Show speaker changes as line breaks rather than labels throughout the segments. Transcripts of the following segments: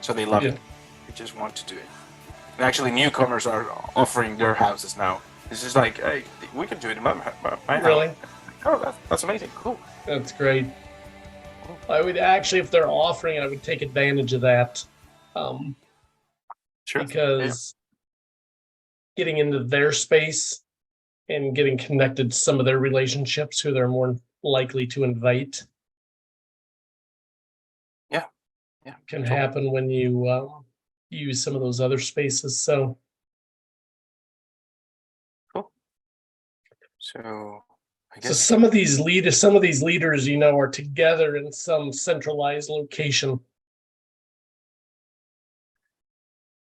so they love it. They just want to do it. And actually, newcomers are offering their houses now. It's just like, hey, we can do it in my house.
Really?
Oh, that's amazing. Cool.
That's great. I would actually, if they're offering, I would take advantage of that.
Sure.
Because getting into their space and getting connected to some of their relationships who they're more likely to invite.
Yeah.
Can happen when you use some of those other spaces. So
cool. So I guess
some of these leaders, you know, are together in some centralized location.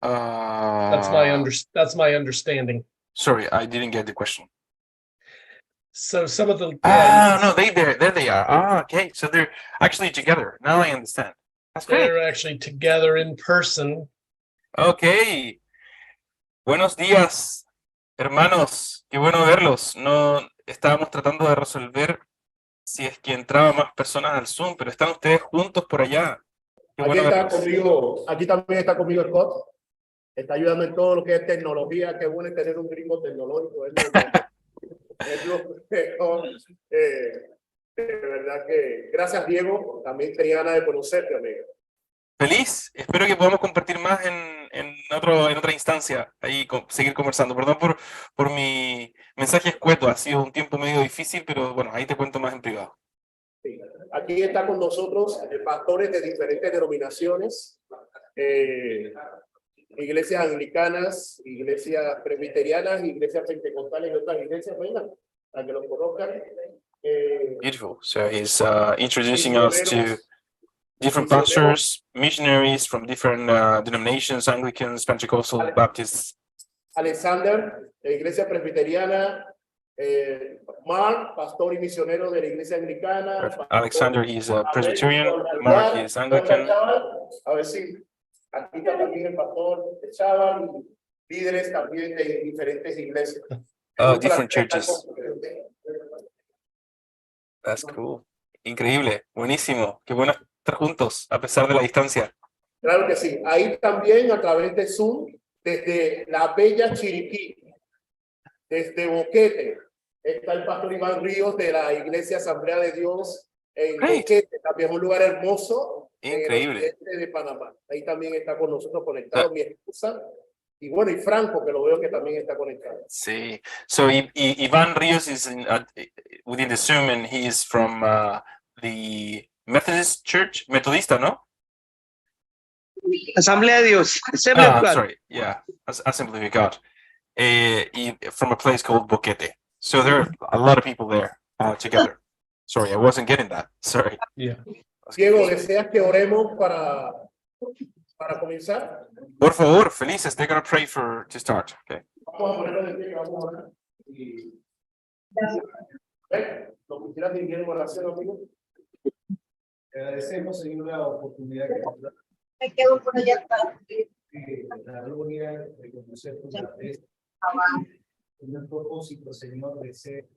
That's my understanding.
Sorry, I didn't get the question.
So some of the
no, there they are. Okay, so they're actually together. Now I understand. That's great.
They're actually together in person.
Okay. Buenos días, hermanos. Qué bueno verlos. No estábamos tratando de resolver si es que entraban más personas al Zoom, pero están ustedes juntos por allá. Qué bueno verlos.
Aquí también está conmigo Scott. Está ayudando en todo lo que es tecnología. Qué bueno es tener un gringo tecnológico. Es lo mejor. De verdad que gracias, Diego. También tenía ganas de conocerte, amigo.
Feliz. Espero que podamos compartir más en otra instancia. Ahí seguir conversando. Perdón por mi mensaje escueto. Ha sido un tiempo medio difícil, pero bueno, ahí te cuento más en privado.
Sí. Aquí está con nosotros pastores de diferentes denominaciones. Iglesias anglicanas, iglesias presbiterianas, iglesias pentecostales y otras iglesias, vengan, para que los conozcan.
Beautiful. So he's introducing us to different pastors, missionaries from different denominations, Anglicans, Pentecostal, Baptists.
Alexander, iglesia presbiteriana. Mark, pastor y misionero de la iglesia anglicana.
Alexander, he's a Presbyterian. Mark is Anglican.
A ver si aquí está también el pastor Chaval, líderes también de diferentes iglesias.
Different churches. That's cool. Increíble, buenísimo. Qué bueno estar juntos a pesar de la distancia.
Claro que sí. Ahí también a través de Zoom, desde la bella Chiriquí, desde Boquete, está el pastor Iván Ríos de la Iglesia Asamblea de Dios en Boquete, también un lugar hermoso.
Increíble.
De Panamá. Ahí también está con nosotros conectado mi esposa. Y bueno, y Franco, que lo veo que también está conectado.
Sí. So Iván Ríos is within the Zoom, and he is from the Methodist Church, Metodista, ¿no?
Asamblea de Dios.
Sorry, yeah, Assembly of God. From a place called Boquete. So there are a lot of people there together. Sorry, I wasn't getting that. Sorry.
Yeah.
Diego, ¿deseas que oremos para comenzar?
Por favor, felices. They're going to pray to start. Okay.
Vamos a ponerlo de pie, vamos a orar. ¿Lo quisieras dirigir en oración, amigo?
Agradecemos, Señor, la oportunidad que nos da.
Me quedo por allá atrás.
La gloria de conocer tu grandeza. Un propósito, Señor, de ser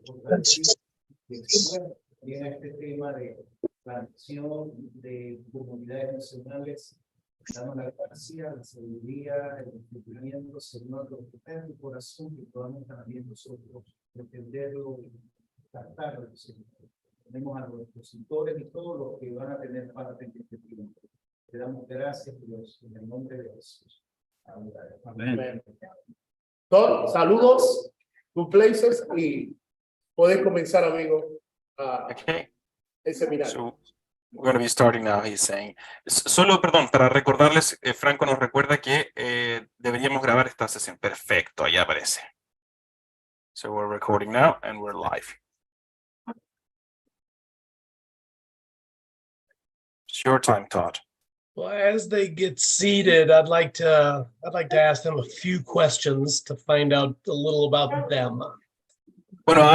fortalecido. También este tema de plantación de comunidades misionales. Damos la gracia, la sabiduría, el entendimiento, Señor, lo que está en tu corazón, que podamos también nosotros entenderlo y tratarlo, Señor. Tenemos a los expositores y todos los que van a tener parte en este tiempo. Te damos gracias, Dios, en el nombre de Jesús. Amén.
Todos, saludos, good places, y puedes comenzar, amigo,
Okay.
el seminario.
So we're going to be starting now, he's saying. Solo, perdón, para recordarles, Franco nos recuerda que deberíamos grabar esta sesión. Perfecto, ahí aparece. So we're recording now and we're live. It's your time, Todd.
Well, as they get seated, I'd like to ask them a few questions to find out a little about them.
Bueno,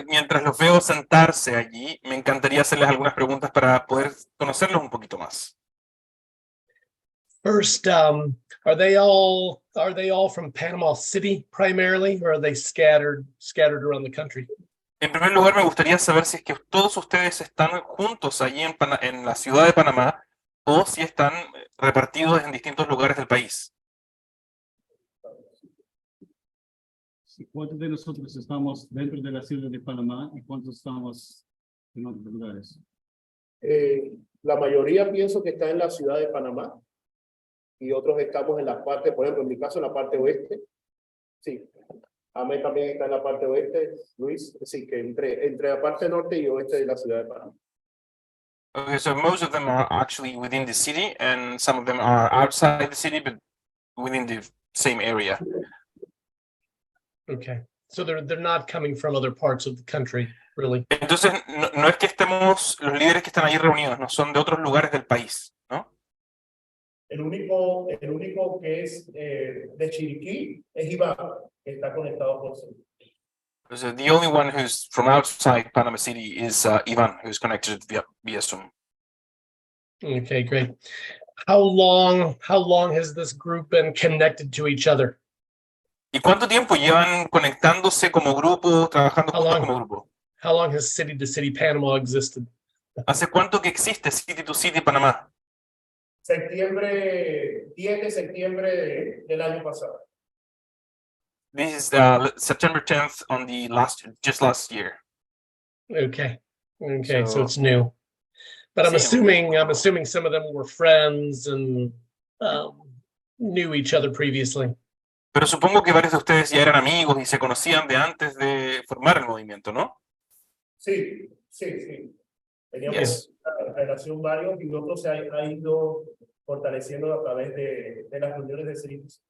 mientras los veo sentarse allí, me encantaría hacerles algunas preguntas para poder conocerlos un poquito más.
First, are they all from Panama City primarily, or are they scattered around the country?
En primer lugar, me gustaría saber si es que todos ustedes están juntos allí en la ciudad de Panamá, o si están repartidos en distintos lugares del país.
¿Cuántos de nosotros estamos dentro de la ciudad de Panamá y cuántos estamos en otros lugares?
La mayoría pienso que está en la ciudad de Panamá y otros estamos en la parte, por ejemplo, en mi caso en la parte oeste. Sí, Amé también está en la parte oeste, Luis, sí, que entre la parte norte y oeste de la ciudad de Panamá.
Okay, so most of them are actually within the city, and some of them are outside the city, but within the same area.
Okay. So they're not coming from other parts of the country, really.
Entonces, no es que estemos, los líderes que están ahí reunidos, no son de otros lugares del país, ¿no?
El único que es de Chiriquí es Iván, que está conectado por Zoom.
So the only one who's from outside Panama City is Ivan, who's connected via Zoom.
Okay, great. How long has this group been connected to each other?
¿Y cuánto tiempo llevan conectándose como grupo, trabajando juntos como grupo?
How long has City to City Panama existed?
¿Hace cuánto que existe City to City Panamá?
10 de septiembre del año pasado.
This is September 10th on the just last year.
Okay. So
So-
it's new. But I'm
Sí,
assuming some of them were friends and knew each other previously.
Pero supongo que varios de ustedes ya eran amigos y se conocían de antes de formar el movimiento, ¿no?
Sí. Teníamos
Yes.
una relación varios y otros se ha ido fortaleciendo a través de las reuniones de servicios.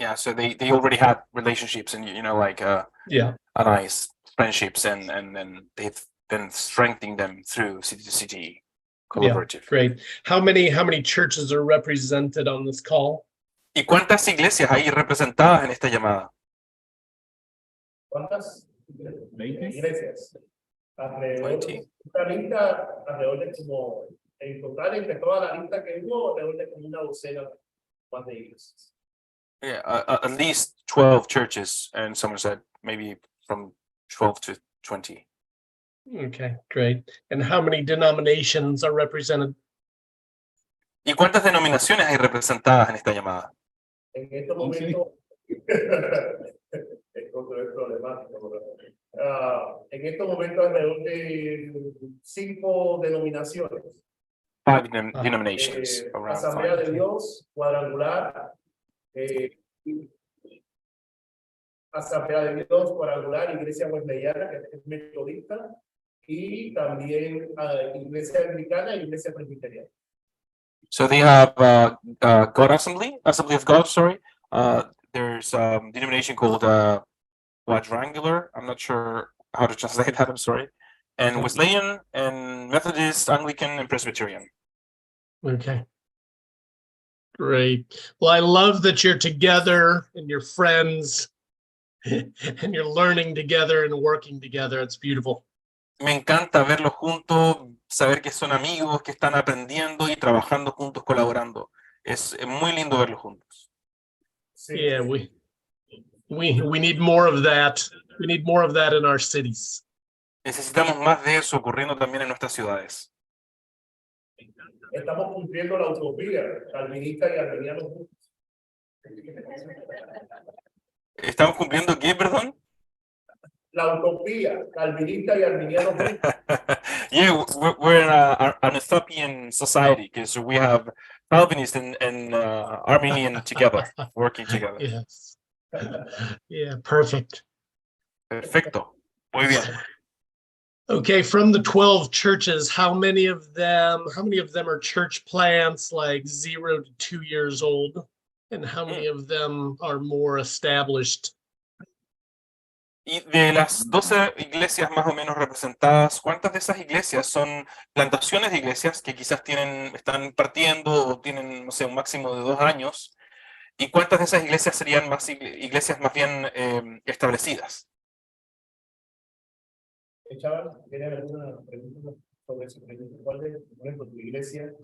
Yeah, so they already had relationships and, like
Yeah.
nice friendships, and then they've been strengthening them through City to City collaborative.
Great. How many churches are represented on this call?
¿Y cuántas iglesias hay representadas en esta llamada?
¿Cuántas?
20.
Iglesias. Alrededor,
20.
una lista, alrededor de como, en total, entre toda la lista que hubo, alrededor de como una docena más de iglesias.
Yeah, at least 12 churches, and someone said maybe from 12 to 20.
Okay, great. And how many denominations are represented?
¿Y cuántas denominaciones hay representadas en esta llamada?
En estos momentos, esto es problemático, ¿verdad? En estos momentos alrededor de 5 denominaciones.
5 denominations. Around
Asamblea
5.
de Dios, cuadrangular, Asamblea de Dios, cuadrangular, Iglesia Wesleyana, que es metodista, y también Iglesia Anglicana y Iglesia Presbiteriana.
So they have God Assembly of God, sorry. There's a denomination called Quadrangular. I'm not sure how to translate that, I'm sorry. And Wesleyan, and Methodist, Anglican, and Presbyterian.
Okay. Great. Well, I love that you're together and you're friends and you're learning together and working together. It's beautiful.
Me encanta verlos juntos, saber que son amigos, que están aprendiendo y trabajando juntos, colaborando. Es muy lindo verlos juntos.
Sí.
Yeah, we need more of that. We need more of that in our cities.
Necesitamos más de eso ocurriendo también en nuestras ciudades.
Estamos cumpliendo la utopía calvinista y arminiano juntos.
¿Estamos cumpliendo qué, perdón?
La utopía calvinista y arminiano juntos.
Yeah, we're in an utopian society because we have Calvinist and Armenian together, working together.
Yes. Yeah, perfect.
Perfecto. Muy bien.
Okay, from the 12 churches, how many of them are church plants like 0 to 2 years old? And how many of them are more established?
Y de las 12 iglesias más o menos representadas, ¿cuántas de esas iglesias son plantaciones de iglesias que quizás están partiendo o tienen, no sé, un máximo de 2 años? ¿Y cuántas de esas iglesias serían iglesias más bien establecidas?
Chaval, ¿tienen alguna pregunta sobre eso? ¿Cuál es, por ejemplo, tu iglesia?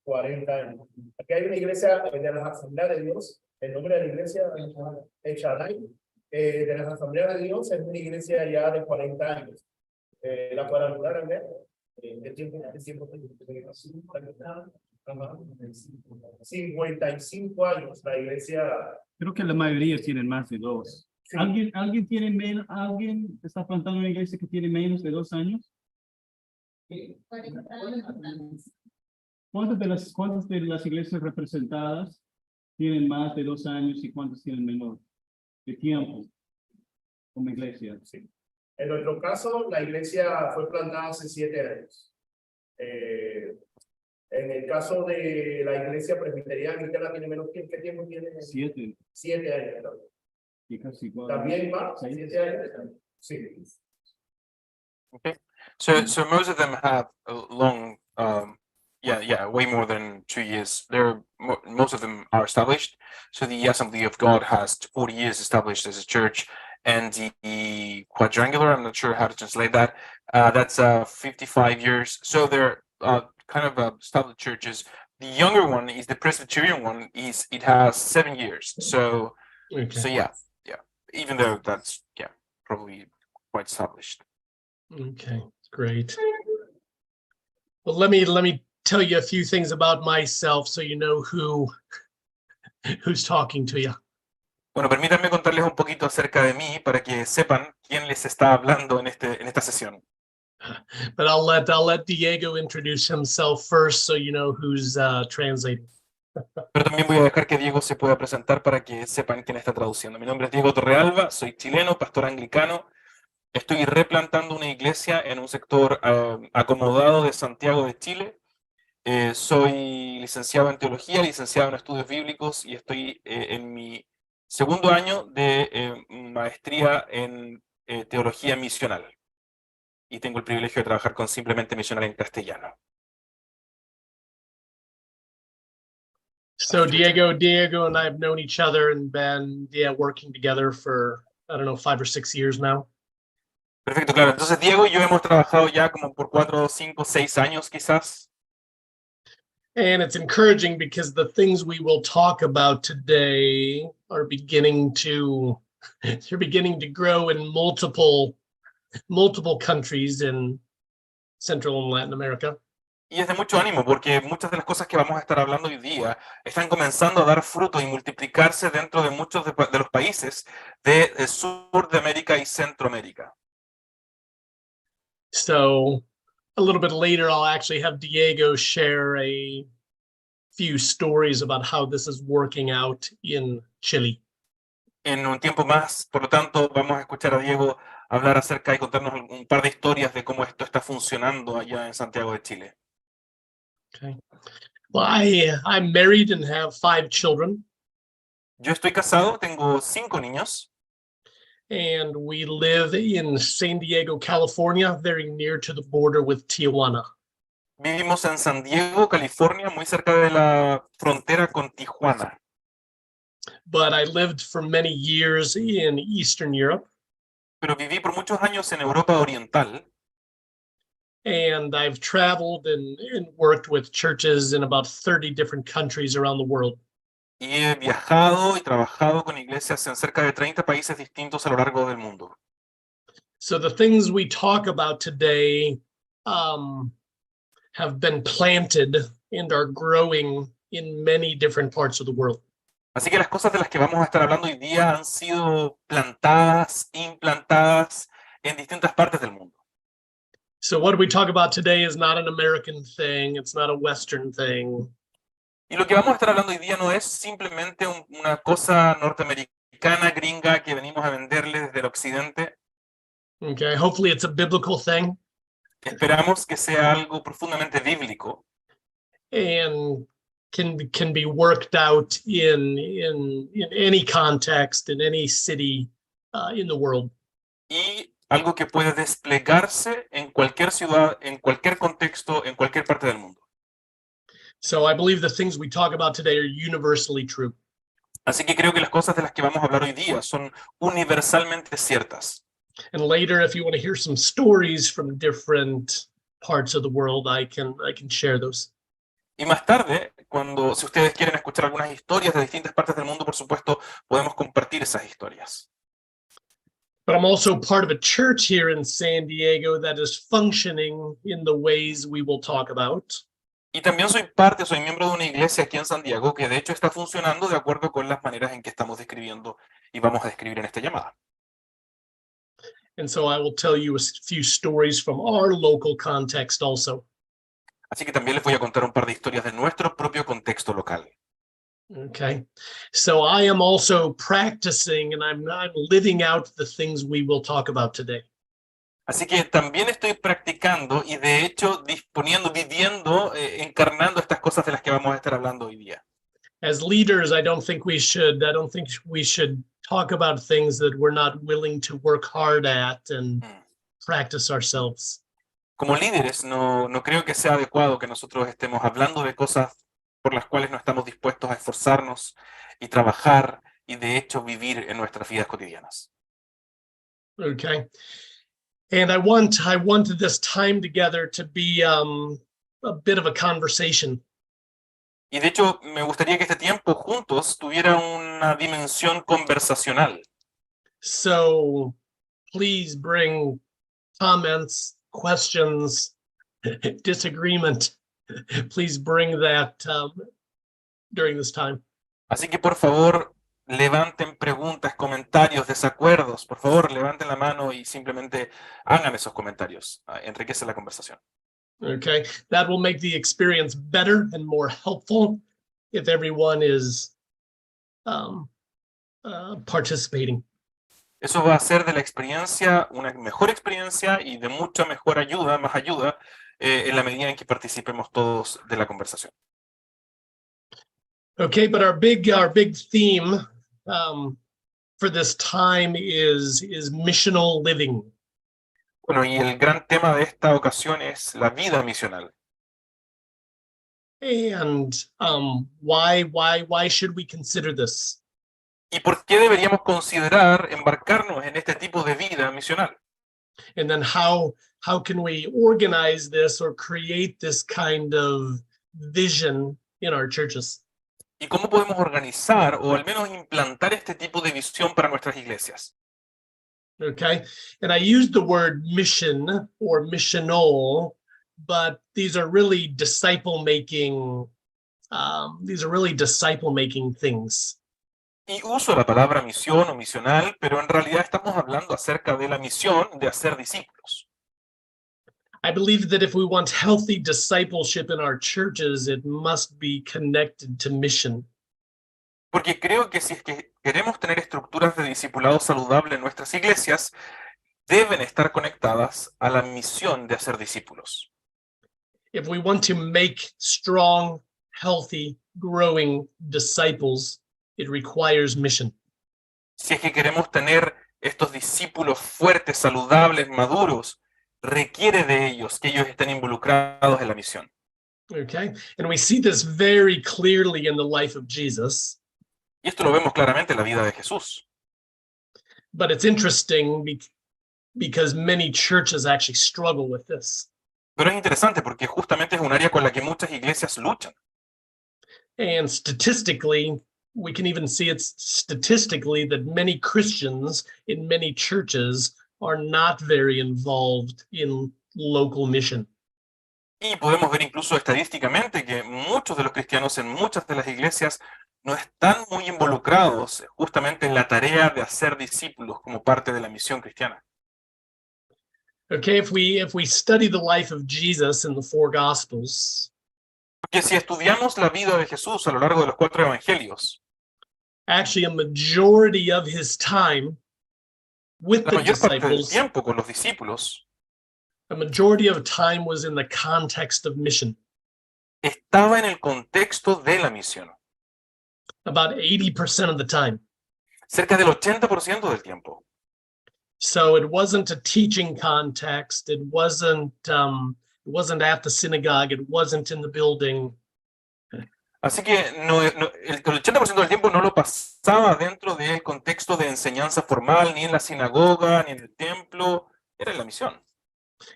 40 años. Aquí hay una iglesia de las Asambleas de Dios. El nombre de la iglesia es Shaddai. De las Asambleas de Dios es una iglesia ya de 40 años. La cuadrangular,
¿Qué tiempo que
55 años la iglesia.
Creo que la mayoría tienen más de 2.
Sí.
¿Alguien tiene menos, alguien está plantando una iglesia que tiene menos de 2 años? ¿Cuántas de las iglesias representadas tienen más de 2 años y cuántas tienen menor de tiempo como iglesia?
Sí. En nuestro caso, la iglesia fue plantada hace 7 años. En el caso de la iglesia presbiteriana, tiene menos tiempo. ¿Qué tiempo tiene?
7.
7 años también.
Y casi igual.
¿También más?
6.
7 años también. Sí.
Okay. So most of them have a long, way more than 2 years. Most of them are established. So the Assembly of God has 40 years established as a church, and the quadrangular, I'm not sure how to translate that, that's 55 years. So they're kind of established churches. The younger one is the Presbyterian one. It has 7 years. So yeah. Even though that's probably quite established.
Okay, great. Well, let me tell you a few things about myself so you know who's talking to you.
Bueno, permítanme contarles un poquito acerca de mí para que sepan quién les está hablando en esta sesión.
But I'll let Diego introduce himself first so you know who's translating.
Pero también voy a dejar que Diego se pueda presentar para que sepan quién está traduciendo. Mi nombre es Diego Torrealba, soy chileno, pastor anglicano. Estoy replantando una iglesia en un sector acomodado de Santiago de Chile. Soy licenciado en teología, licenciado en estudios bíblicos y estoy en mi segundo año de maestría en teología misional. Y tengo el privilegio de trabajar con Simplemente Misional en castellano.
So Diego and I have known each other and been working together for, I don't know, 5 or 6 years now.
Perfecto, claro. Entonces Diego y yo hemos trabajado ya como por 4, 5, 6 años quizás.
And it's encouraging because the things we will talk about today are beginning to grow in multiple countries in Central and Latin America.
Y es de mucho ánimo porque muchas de las cosas que vamos a estar hablando hoy día están comenzando a dar fruto y multiplicarse dentro de muchos de los países del sur de América y Centroamérica.
So a little bit later, I'll actually have Diego share a few stories about how this is working out in Chile.
En un tiempo más, por lo tanto, vamos a escuchar a Diego hablar acerca y contarnos un par de historias de cómo esto está funcionando allá en Santiago de Chile.
Okay. Well, I'm married and have 5 children.
Yo estoy casado, tengo 5 niños.
And we live in San Diego, California, very near to the border with Tijuana.
Vivimos en San Diego, California, muy cerca de la frontera con Tijuana.
But I lived for many years in Eastern Europe.
Pero viví por muchos años en Europa Oriental.
And I've traveled and worked with churches in about 30 different countries around the world.
Y he viajado y trabajado con iglesias en cerca de 30 países distintos a lo largo del mundo.
So the things we talk about today have been planted and are growing in many different parts of the world.
Así que las cosas de las que vamos a estar hablando hoy día han sido plantadas, implantadas en distintas partes del mundo.
So what we talk about today is not an American thing. It's not a Western thing.
Y lo que vamos a estar hablando hoy día no es simplemente una cosa norteamericana, gringa, que venimos a venderle desde el occidente.
Okay, hopefully it's a biblical thing.
Esperamos que sea algo profundamente bíblico.
And can be worked out in any context, in any city in the world.
Y algo que puede desplegarse en cualquier ciudad, en cualquier contexto, en cualquier parte del mundo.
So I believe the things we talk about today are universally true.
Así que creo que las cosas de las que vamos a hablar hoy día son universalmente ciertas.
And later, if you want to hear some stories from different parts of the world, I can share those.
Y más tarde, si ustedes quieren escuchar algunas historias de distintas partes del mundo, por supuesto, podemos compartir esas historias.
But I'm also part of a church here in San Diego that is functioning in the ways we will talk about.
Y también soy miembro de una iglesia aquí en San Diego que de hecho está funcionando de acuerdo con las maneras en que estamos describiendo y vamos a describir en esta llamada.
And so I will tell you a few stories from our local context also.
Así que también les voy a contar un par de historias de nuestro propio contexto local.
Okay, so I am also practicing and I'm living out the things we will talk about today.
Así que también estoy practicando y de hecho viviendo, encarnando estas cosas de las que vamos a estar hablando hoy día.
As leaders, I don't think we should talk about things that we're not willing to work hard at and practice ourselves.
Como líderes, no creo que sea adecuado que nosotros estemos hablando de cosas por las cuales no estamos dispuestos a esforzarnos y trabajar y de hecho vivir en nuestras vidas cotidianas.
Okay. And I want this time together to be a bit of a conversation.
Y de hecho, me gustaría que este tiempo juntos tuviera una dimensión conversacional.
So please bring comments, questions, disagreement. Please bring that during this time.
Así que por favor, levanten preguntas, comentarios, desacuerdos. Por favor, levanten la mano y simplemente hagan esos comentarios. Enriquece la conversación.
Okay, that will make the experience better and more helpful if everyone is participating.
Eso va a hacer de la experiencia una mejor experiencia y de mucha mejor ayuda, más ayuda, en la medida en que participemos todos de la conversación.
Okay, but our big theme for this time is missional living.
Bueno, y el gran tema de esta ocasión es la vida misional.
And why should we consider this?
¿Y por qué deberíamos considerar embarcarnos en este tipo de vida misional?
And then how can we organize this or create this kind of vision in our churches?
¿Y cómo podemos organizar o al menos implantar este tipo de visión para nuestras iglesias?
Okay, and I used the word mission or missional, but these are really disciple making things.
Y uso la palabra misión o misional, pero en realidad estamos hablando acerca de la misión de hacer discípulos.
I believe that if we want healthy discipleship in our churches, it must be connected to mission.
Porque creo que si es que queremos tener estructuras de discipulado saludable en nuestras iglesias, deben estar conectadas a la misión de hacer discípulos.
If we want to make strong, healthy, growing disciples, it requires mission.
Si es que queremos tener estos discípulos fuertes, saludables, maduros, requiere de ellos que ellos estén involucrados en la misión.
Okay, and we see this very clearly in the life of Jesus.
Y esto lo vemos claramente en la vida de Jesús.
But it's interesting because many churches actually struggle with this.
Pero es interesante porque justamente es un área con la que muchas iglesias luchan.
And statistically, we can even see it statistically that many Christians in many churches are not very involved in local mission.
Y podemos ver incluso estadísticamente que muchos de los cristianos en muchas de las iglesias no están muy involucrados justamente en la tarea de hacer discípulos como parte de la misión cristiana.
Okay, if we study the life of Jesus in the four Gospels,
Porque si estudiamos la vida de Jesús a lo largo de los 4 evangelios,
actually a majority of his time with
la
the
mayor parte del
disciples,
tiempo con los discípulos
a majority of time was in the context of mission.
estaba en el contexto de la misión.
About 80% of the time.
Cerca del 80% del tiempo.
So it wasn't a teaching context. It wasn't at the synagogue. It wasn't in the building.
Así que el 80% del tiempo no lo pasaba dentro del contexto de enseñanza formal, ni en la sinagoga, ni en el templo. Era en la misión.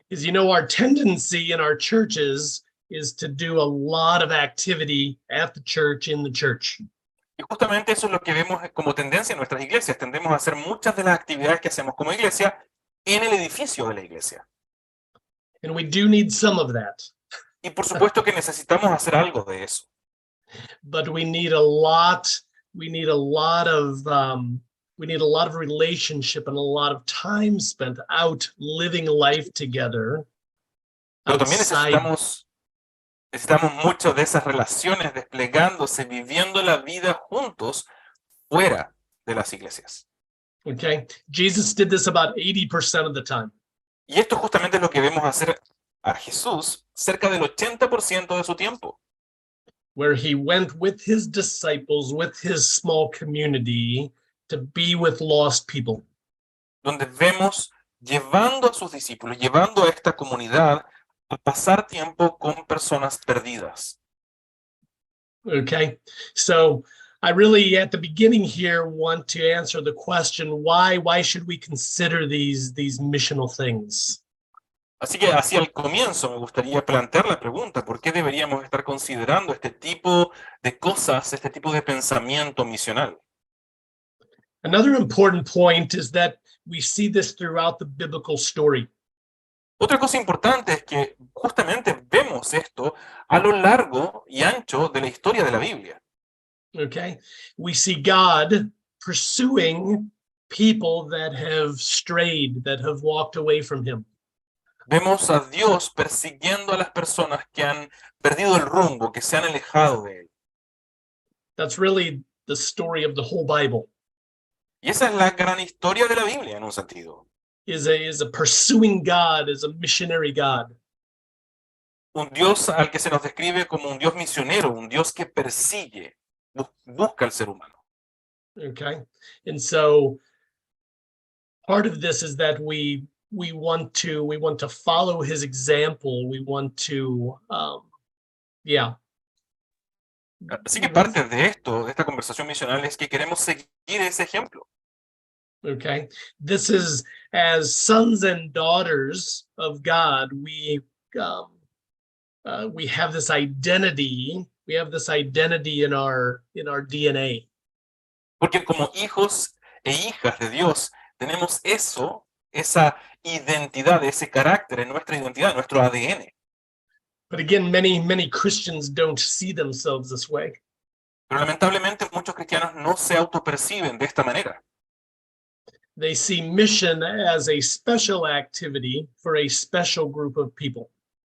Because, you know, our tendency in our churches is to do a lot of activity at the church, in the church.
Y justamente eso es lo que vemos como tendencia en nuestras iglesias. Tendemos a hacer muchas de las actividades que hacemos como iglesia en el edificio de la iglesia.
And we do need some of that,
Y por supuesto que necesitamos hacer algo de eso.
but we need a lot of we need a lot of relationship and a lot of time spent out living life together
Pero también
outside.
necesitamos mucho de esas relaciones desplegándose, viviendo la vida juntos fuera de las iglesias.
Okay, Jesus did this about 80% of the time.
Y esto justamente es lo que vemos hacer a Jesús cerca del 80% de su tiempo,
Where he went with his disciples, with his small community, to be with lost people.
donde vemos llevando a sus discípulos, llevando a esta comunidad a pasar tiempo con personas perdidas.
Okay, so I really, at the beginning here, want to answer the question, why should we consider these missional things?
Así que hacia el comienzo me gustaría plantear la pregunta, ¿por qué deberíamos estar considerando este tipo de cosas, este tipo de pensamiento misional?
Another important point is that we see this throughout the biblical story.
Otra cosa importante es que justamente vemos esto a lo largo y ancho de la historia de la Biblia.
Okay, we see God pursuing people that have strayed, that have walked away from him.
Vemos a Dios persiguiendo a las personas que han perdido el rumbo, que se han alejado de él.
That's really the story of the whole Bible,
Y esa es la gran historia de la Biblia en un sentido.
is a pursuing God, is a missionary God.
Un Dios al que se nos describe como un Dios misionero, un Dios que persigue, busca al ser humano.
Okay, and so part of this is that we want to follow his example. We want to
Así que parte de esto, de esta conversación misional, es que queremos seguir ese ejemplo.
Okay, this is, as sons and daughters of God, we have this identity. We have this identity in our DNA.
Porque como hijos e hijas de Dios, tenemos eso, esa identidad, ese carácter en nuestra identidad, nuestro ADN.
But again, many Christians don't see themselves this way.
Pero lamentablemente muchos cristianos no se autoperciben de esta manera.
They see mission as a special activity for a special group of people.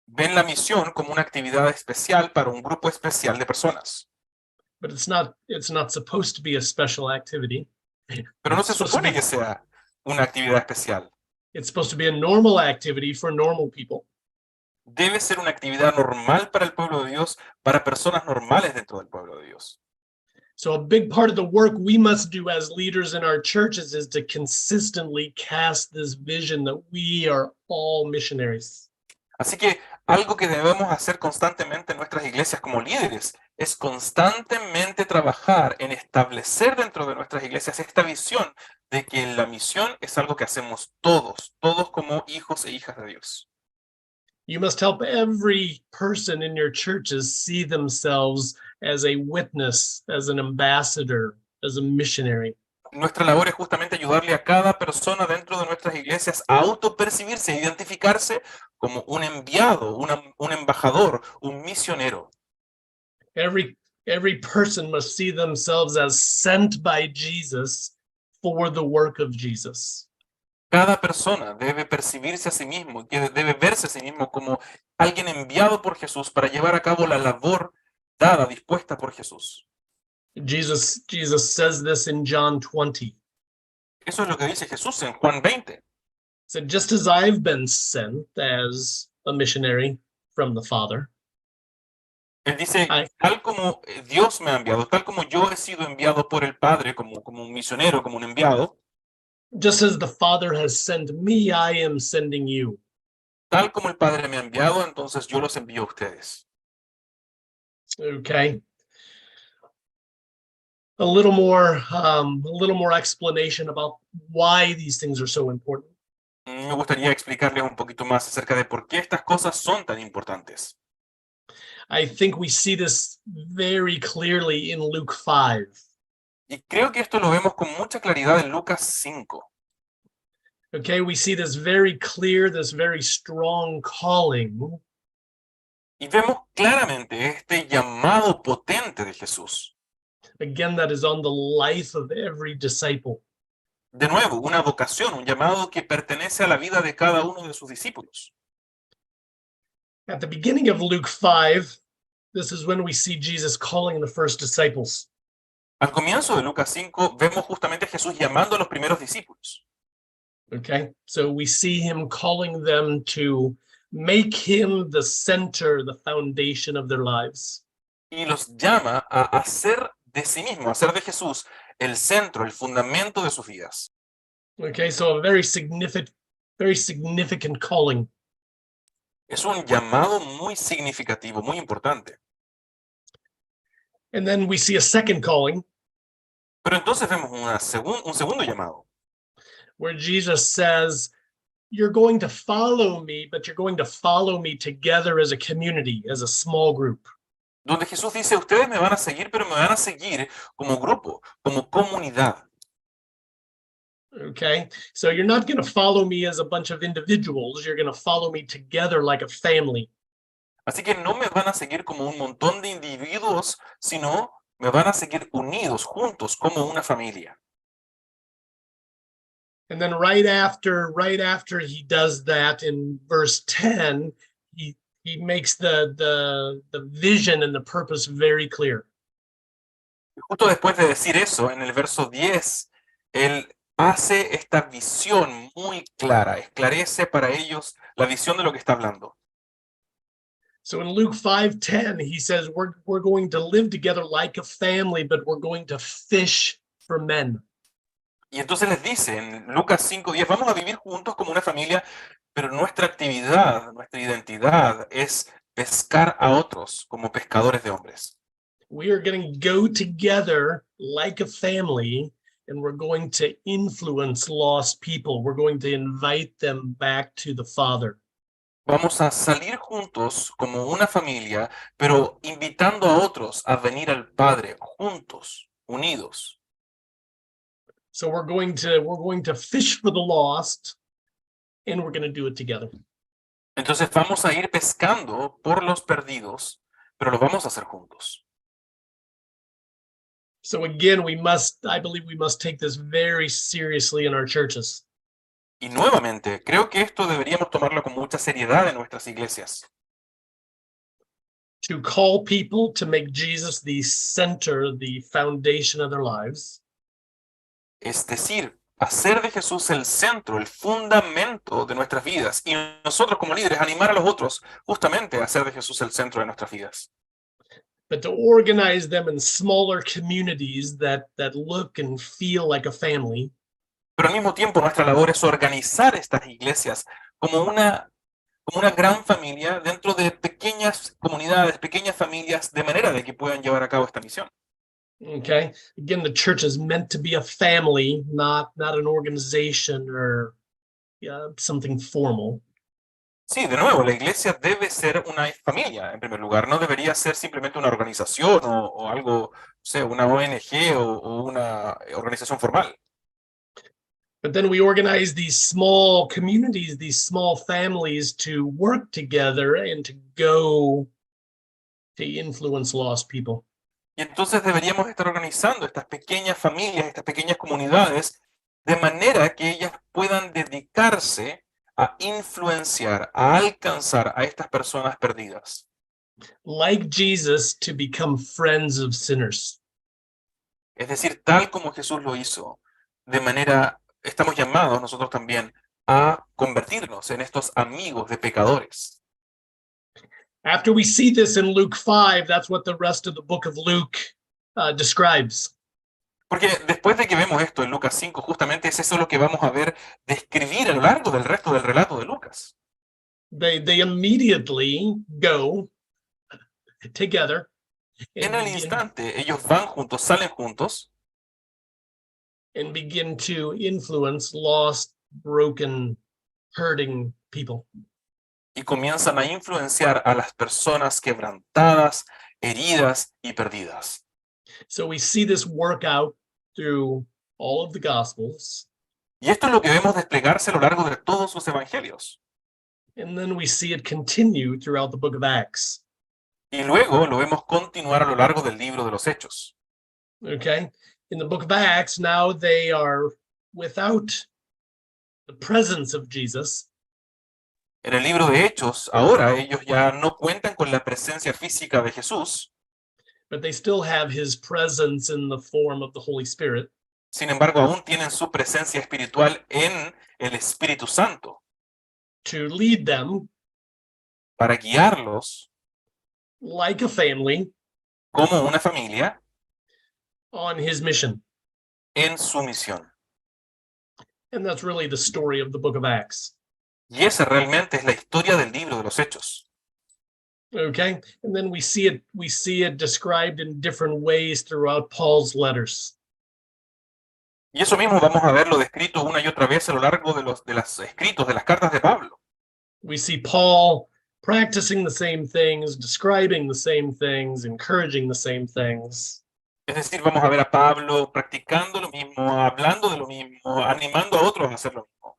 Ven la misión como una actividad especial para un grupo especial de personas.
But it's not supposed to be a special activity.
Pero no se
It's supposed to
supone
be-
que sea una actividad especial.
It's supposed to be a normal activity for normal people.
Debe ser una actividad normal para el pueblo de Dios, para personas normales dentro del pueblo de Dios.
So a big part of the work we must do as leaders in our churches is to consistently cast this vision that we are all missionaries.
Así que algo que debemos hacer constantemente en nuestras iglesias como líderes es constantemente trabajar en establecer dentro de nuestras iglesias esta visión de que la misión es algo que hacemos todos como hijos e hijas de Dios.
You must help every person in your churches see themselves as a witness, as an ambassador, as a missionary.
Nuestra labor es justamente ayudarle a cada persona dentro de nuestras iglesias a autopercibirse, a identificarse como un enviado, un embajador, un misionero.
Every person must see themselves as sent by Jesus for the work of Jesus.
Cada persona debe percibirse a sí mismo, que debe verse a sí mismo como alguien enviado por Jesús para llevar a cabo la labor dada, dispuesta por Jesús.
Jesus says this in John 20.
Eso es lo que dice Jesús en Juan 20.
So just as I've been sent as a missionary from the Father,
Él dice,
Ay.
tal como Dios me ha enviado, tal como yo he sido enviado por el Padre, como un misionero, como un enviado,
just as the Father has sent me, I am sending you.
tal como el Padre me ha enviado, entonces yo los envío a ustedes.
Okay. A little more explanation about why these things are so important.
Me gustaría explicarles un poquito más acerca de por qué estas cosas son tan importantes.
I think we see this very clearly in Luke 5.
Y creo que esto lo vemos con mucha claridad en Lucas 5.
Okay, we see this very clear, this very strong calling.
Y vemos claramente este llamado potente de Jesús.
Again, that is on the life of every disciple.
De nuevo, una vocación, un llamado que pertenece a la vida de cada uno de sus discípulos.
At the beginning of Luke 5, this is when we see Jesus calling the first disciples.
Al comienzo de Lucas 5 vemos justamente a Jesús llamando a los primeros discípulos.
Okay, so we see him calling them to make him the center, the foundation of their lives.
Y los llama a hacer de sí mismo, a hacer de Jesús el centro, el fundamento de sus vidas.
Okay, so a very significant calling.
Es un llamado muy significativo, muy importante.
And then we see a second calling
Pero entonces vemos un segundo llamado,
where Jesus says, you're going to follow me, but you're going to follow me together as a community, as a small group.
donde Jesús dice, ustedes me van a seguir, pero me van a seguir como grupo, como comunidad.
Okay, so you're not going to follow me as a bunch of individuals, you're going to follow me together like a family.
Así que no me van a seguir como un montón de individuos, sino me van a seguir unidos, juntos, como una familia.
And then right after he does that, in verse 10, he makes the vision and the purpose very clear.
Y justo después de decir eso, en el verso 10, él hace esta visión muy clara, esclarece para ellos la visión de lo que está hablando.
So in Luke 5:10, he says, we're going to live together like a family, but we're going to fish for men.
Y entonces les dice en Lucas 5:10, vamos a vivir juntos como una familia, pero nuestra actividad, nuestra identidad es pescar a otros como pescadores de hombres.
We are going to go together like a family, and we're going to influence lost people. We're going to invite them back to the Father.
Vamos a salir juntos como una familia, pero invitando a otros a venir al Padre, juntos, unidos.
So we're going to fish for the lost, and we're going to do it together.
Entonces vamos a ir pescando por los perdidos, pero lo vamos a hacer juntos.
So again, I believe we must take this very seriously in our churches.
Y nuevamente, creo que esto deberíamos tomarlo con mucha seriedad en nuestras iglesias.
To call people to make Jesus the center, the foundation of their lives.
Es decir, hacer de Jesús el centro, el fundamento de nuestras vidas. Y nosotros como líderes animar a los otros justamente a hacer de Jesús el centro de nuestras vidas.
But to organize them in smaller communities that look and feel like a family.
Pero al mismo tiempo nuestra labor es organizar estas iglesias como una gran familia dentro de pequeñas comunidades, pequeñas familias, de manera de que puedan llevar a cabo esta misión.
Okay, again, the church is meant to be a family, not an organization or something formal.
Sí, de nuevo, la iglesia debe ser una familia, en primer lugar. No debería ser simplemente una organización o algo, no sé, una ONG o una organización formal.
But then we organize these small communities, these small families to work together and to go to influence lost people.
Y entonces deberíamos estar organizando estas pequeñas familias, estas pequeñas comunidades, de manera que ellas puedan dedicarse a influenciar, a alcanzar a estas personas perdidas.
Like Jesus, to become friends of sinners.
Es decir, tal como Jesús lo hizo, de manera, estamos llamados nosotros también a convertirnos en estos amigos de pecadores.
After we see this in Luke 5, that's what the rest of the book of Luke describes.
Porque después de que vemos esto en Lucas 5, justamente es eso lo que vamos a ver describir a lo largo del resto del relato de Lucas.
They immediately go together.
En el instante, ellos van juntos, salen juntos,
and begin to influence lost, broken, hurting people.
y comienzan a influenciar a las personas quebrantadas, heridas y perdidas.
So we see this work out through all of the Gospels,
Y esto es lo que vemos desplegarse a lo largo de todos los evangelios.
and then we see it continue throughout the book of Acts.
Y luego lo vemos continuar a lo largo del libro de los Hechos.
Okay, in the book of Acts, now they are without the presence of Jesus,
En el libro de Hechos, ahora ellos ya no cuentan con la presencia física de Jesús,
but they still have his presence in the form of the Holy Spirit.
sin embargo aún tienen su presencia espiritual en el Espíritu Santo
To lead them
para guiarlos
like a family
como una familia
on his mission.
en su misión.
And that's really the story of the book of Acts.
Y esa realmente es la historia del libro de los Hechos.
Okay, and then we see it described in different ways throughout Paul's letters.
Y eso mismo vamos a verlo descrito una y otra vez a lo largo de los escritos, de las cartas de Pablo.
We see Paul practicing the same things, describing the same things, encouraging the same things.
Es decir, vamos a ver a Pablo practicando lo mismo, hablando de lo mismo, animando a otros a hacer lo mismo.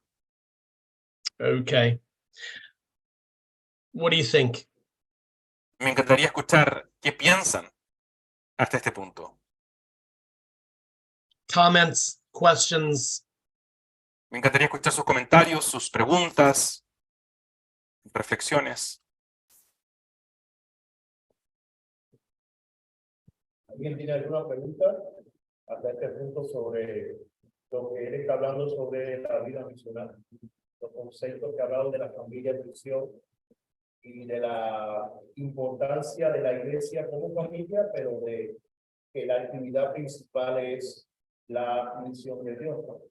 Okay. What do you think?
Me encantaría escuchar qué piensan hasta este punto.
Comments, questions?
Me encantaría escuchar sus comentarios, sus preguntas, reflexiones.
¿Alguien tiene alguna pregunta hasta este punto sobre lo que él está hablando sobre la vida misional? Los conceptos que ha hablado de la familia de misión y de la importancia de la iglesia como familia, pero de que la actividad principal es la misión de Dios, ¿no?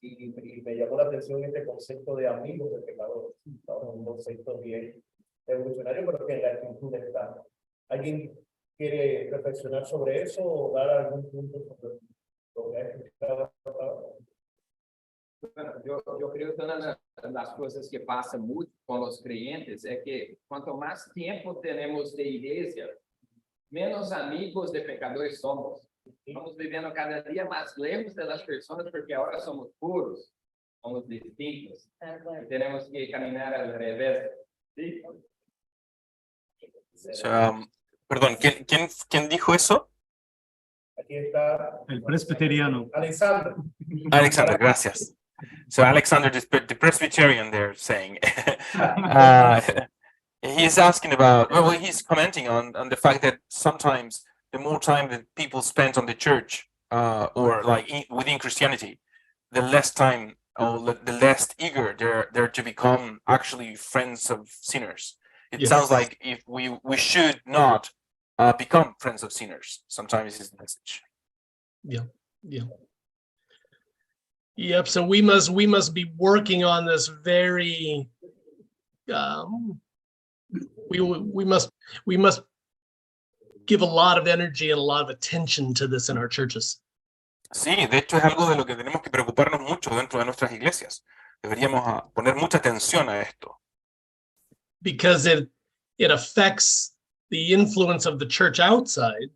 Y me llamó la atención este concepto de amigos de pecadores, ¿no? Un concepto bien evolucionario, pero que en la escritura está. ¿Alguien quiere reflexionar sobre eso o dar algún punto sobre lo que ha explicado?
Bueno, yo creo que una de las cosas que pasa mucho con los creyentes es que cuanto más tiempo tenemos de iglesia, menos amigos de pecadores somos. Estamos viviendo cada día más lejos de las personas porque ahora somos puros, somos distintos. Y tenemos que caminar al revés. ¿Sí?
Perdón, ¿quién dijo eso?
Aquí está
El presbiteriano.
Alexander.
Alexander, gracias. So Alexander, the Presbyterian, they're saying. He's asking about, well, he's commenting on the fact that sometimes the more time that people spend on the church or like within Christianity, the less time or the less eager they're to become actually friends of sinners. It
Yes.
sounds like if we should not become friends of sinners. Sometimes is the message.
Yeah. Yep. So we must be working on this very. We must give a lot of energy and a lot of attention to this in our churches.
Sí, de hecho es algo de lo que tenemos que preocuparnos mucho dentro de nuestras iglesias. Deberíamos poner mucha atención a esto.
Because it affects the influence of the church outside.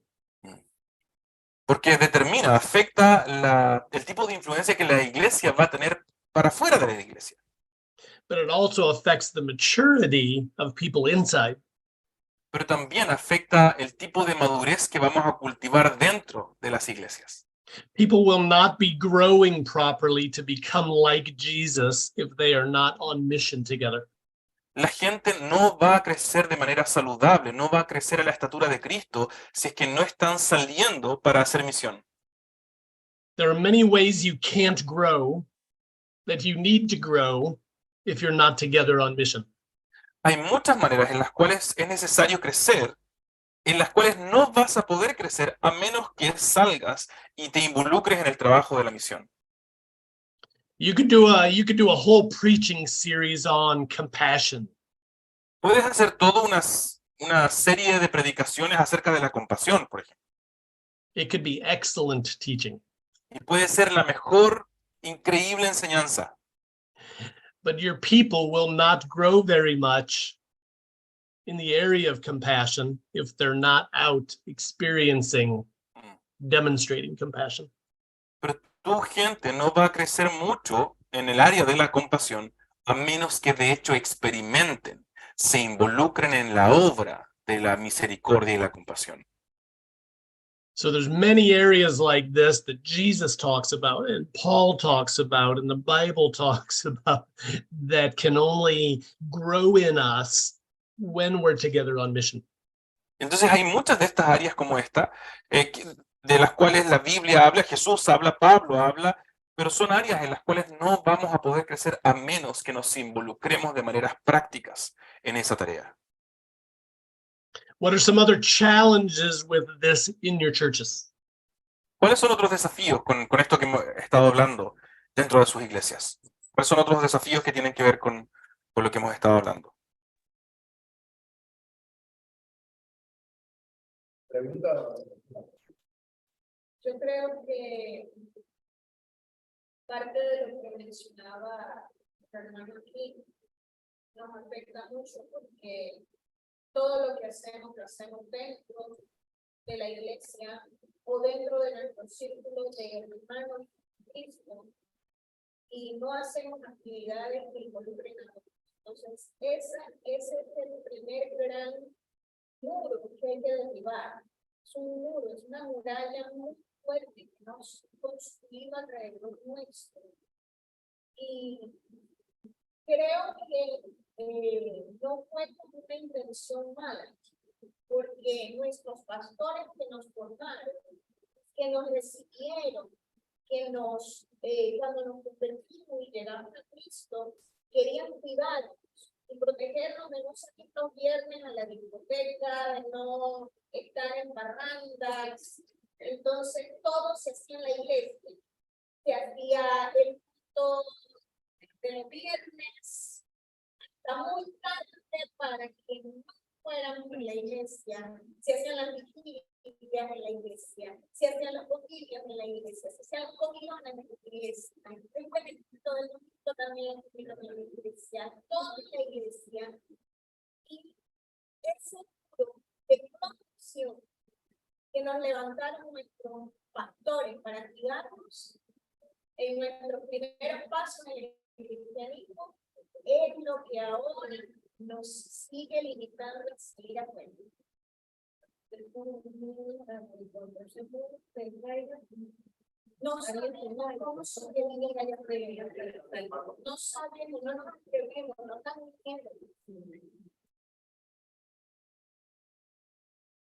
Porque determina, afecta el tipo de influencia que la iglesia va a tener para fuera de la iglesia.
But it also affects the maturity of people inside.
Pero también afecta el tipo de madurez que vamos a cultivar dentro de las iglesias.
People will not be growing properly to become like Jesus if they are not on mission together.
La gente no va a crecer de manera saludable, no va a crecer a la estatura de Cristo si es que no están saliendo para hacer misión.
There are many ways you can't grow that you need to grow if you're not together on mission.
Hay muchas maneras en las cuales es necesario crecer, en las cuales no vas a poder crecer a menos que salgas y te involucres en el trabajo de la misión.
You could do a whole preaching series on compassion.
Puedes hacer toda una serie de predicaciones acerca de la compasión, por ejemplo.
It could be excellent teaching.
Y puede ser la mejor, increíble enseñanza.
but your people will not grow very much in the area of compassion if they're not out experiencing, demonstrating compassion.
Pero tu gente no va a crecer mucho en el área de la compasión a menos que de hecho experimenten, se involucren en la obra de la misericordia y la compasión.
So there's many areas like this that Jesus talks about and Paul talks about and the Bible talks about that can only grow in us when we're together on mission.
Entonces hay muchas de estas áreas como esta, de las cuales la Biblia habla, Jesús habla, Pablo habla, pero son áreas en las cuales no vamos a poder crecer a menos que nos involucremos de maneras prácticas en esa tarea.
What are some other challenges with this in your churches?
¿Cuáles son otros desafíos con esto que hemos estado hablando dentro de sus iglesias? ¿Cuáles son otros desafíos que tienen que ver con lo que hemos estado hablando?
Pregunta.
Yo creo que parte de lo que mencionaba el hermano aquí nos afecta mucho porque todo lo que hacemos lo hacemos dentro de la iglesia o dentro de nuestro círculo de hermanos en Cristo y no hacemos actividades que involucren a otros. Entonces, ese es el primer gran muro que hay que derribar. Es un muro, es una muralla muy fuerte que nos construimos alrededor nuestro. Y creo que no fue con una intención mala, porque nuestros pastores que nos formaron, que nos recibieron, que cuando nos convertimos y llegamos a Cristo, querían cuidarnos y protegernos de no salir los viernes a la discoteca, de no estar en barrandas. Entonces todo se hacía en la iglesia. Se hacía el culto de los viernes hasta muy tarde para que no fuéramos en la iglesia. Se hacían las vigilias en la iglesia, se hacían las vigilias en la iglesia, se hacían los comilones en la iglesia. Después todo el mundo también en la iglesia, todo en la iglesia. Y ese grupo de protección que nos levantaron nuestros pastores para activarnos en nuestros primeros pasos en el cristianismo es lo que ahora nos sigue limitando a seguir adelante. No sabemos cómo sobrevivir allá afuera. No sabemos, no nos atrevemos, no estamos viendo.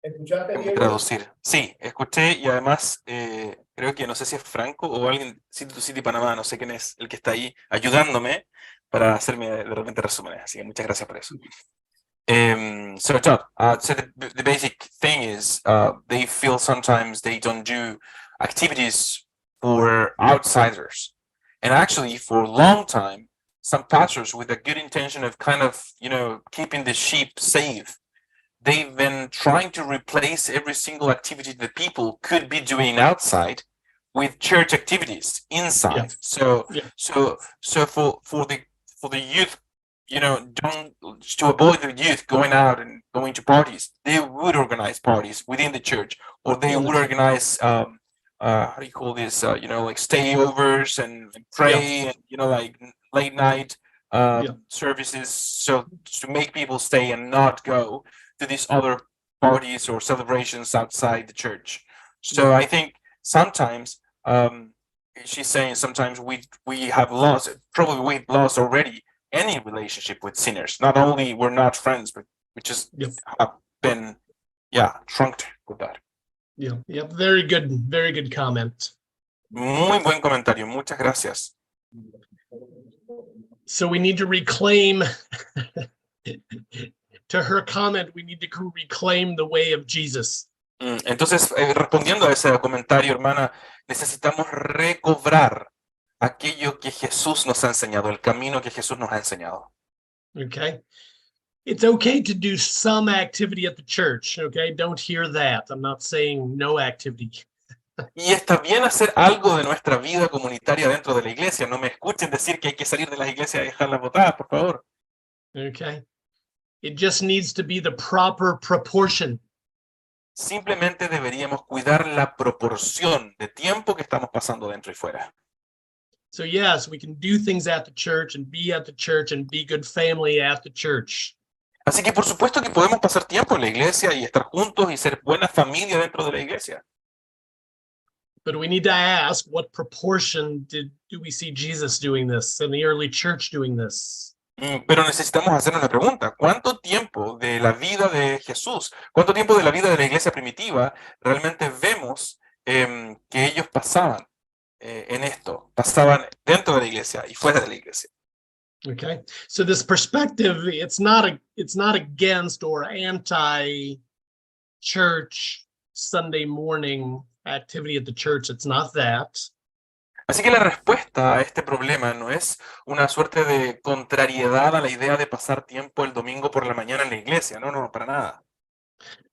¿Escuchaste
Déjame
bien?
traducir. Sí, escuché y además creo que no sé si es Franco o alguien, City Panamá, no sé quién es el que está ahí ayudándome para hacerme de repente resúmenes, así que muchas gracias por eso. So Todd, so the basic thing is they feel sometimes they don't do activities for outsiders, and actually for a long time some pastors with a good intention of kind of keeping the sheep safe, they've been trying to replace every single activity that people could be doing outside with church activities inside.
Yeah.
So for the youth, to avoid the youth going out and going to parties, they would organize parties within the church, or they would organize how do you call this? Like stayovers and pray, and like late night services, so to make people stay and not go to these other parties or celebrations outside the church. So I think sometimes she's saying sometimes we have lost, probably we've lost already any relationship with sinners. Not only we're not friends, but we just have been trunked with that.
Yeah, very good comment.
Muy buen comentario, muchas gracias.
So we need to reclaim to her comment, we need to reclaim the way of Jesus.
Entonces, respondiendo a ese comentario, hermana, necesitamos recobrar aquello que Jesús nos ha enseñado, el camino que Jesús nos ha enseñado.
Okay. It's okay to do some activity at the church, okay? Don't hear that. I'm not saying no activity.
Y está bien hacer algo de nuestra vida comunitaria dentro de la iglesia. No me escuchen decir que hay que salir de las iglesias y dejarlas botadas, por favor.
Okay. It just needs to be the proper proportion.
Simplemente deberíamos cuidar la proporción de tiempo que estamos pasando dentro y fuera.
So yes, we can do things at the church and be at the church and be good family at the church.
Así que por supuesto que podemos pasar tiempo en la iglesia y estar juntos y ser buena familia dentro de la iglesia.
But we need to ask, what proportion do we see Jesus doing this and the early church doing this?
Pero necesitamos hacernos la pregunta, ¿cuánto tiempo de la vida de Jesús, cuánto tiempo de la vida de la iglesia primitiva realmente vemos que ellos pasaban en esto, pasaban dentro de la iglesia y fuera de la iglesia?
Okay, so this perspective, it's not against or anti-church Sunday morning activity at the church. It's not that.
Así que la respuesta a este problema no es una suerte de contrariedad a la idea de pasar tiempo el domingo por la mañana en la iglesia. No, no, para nada.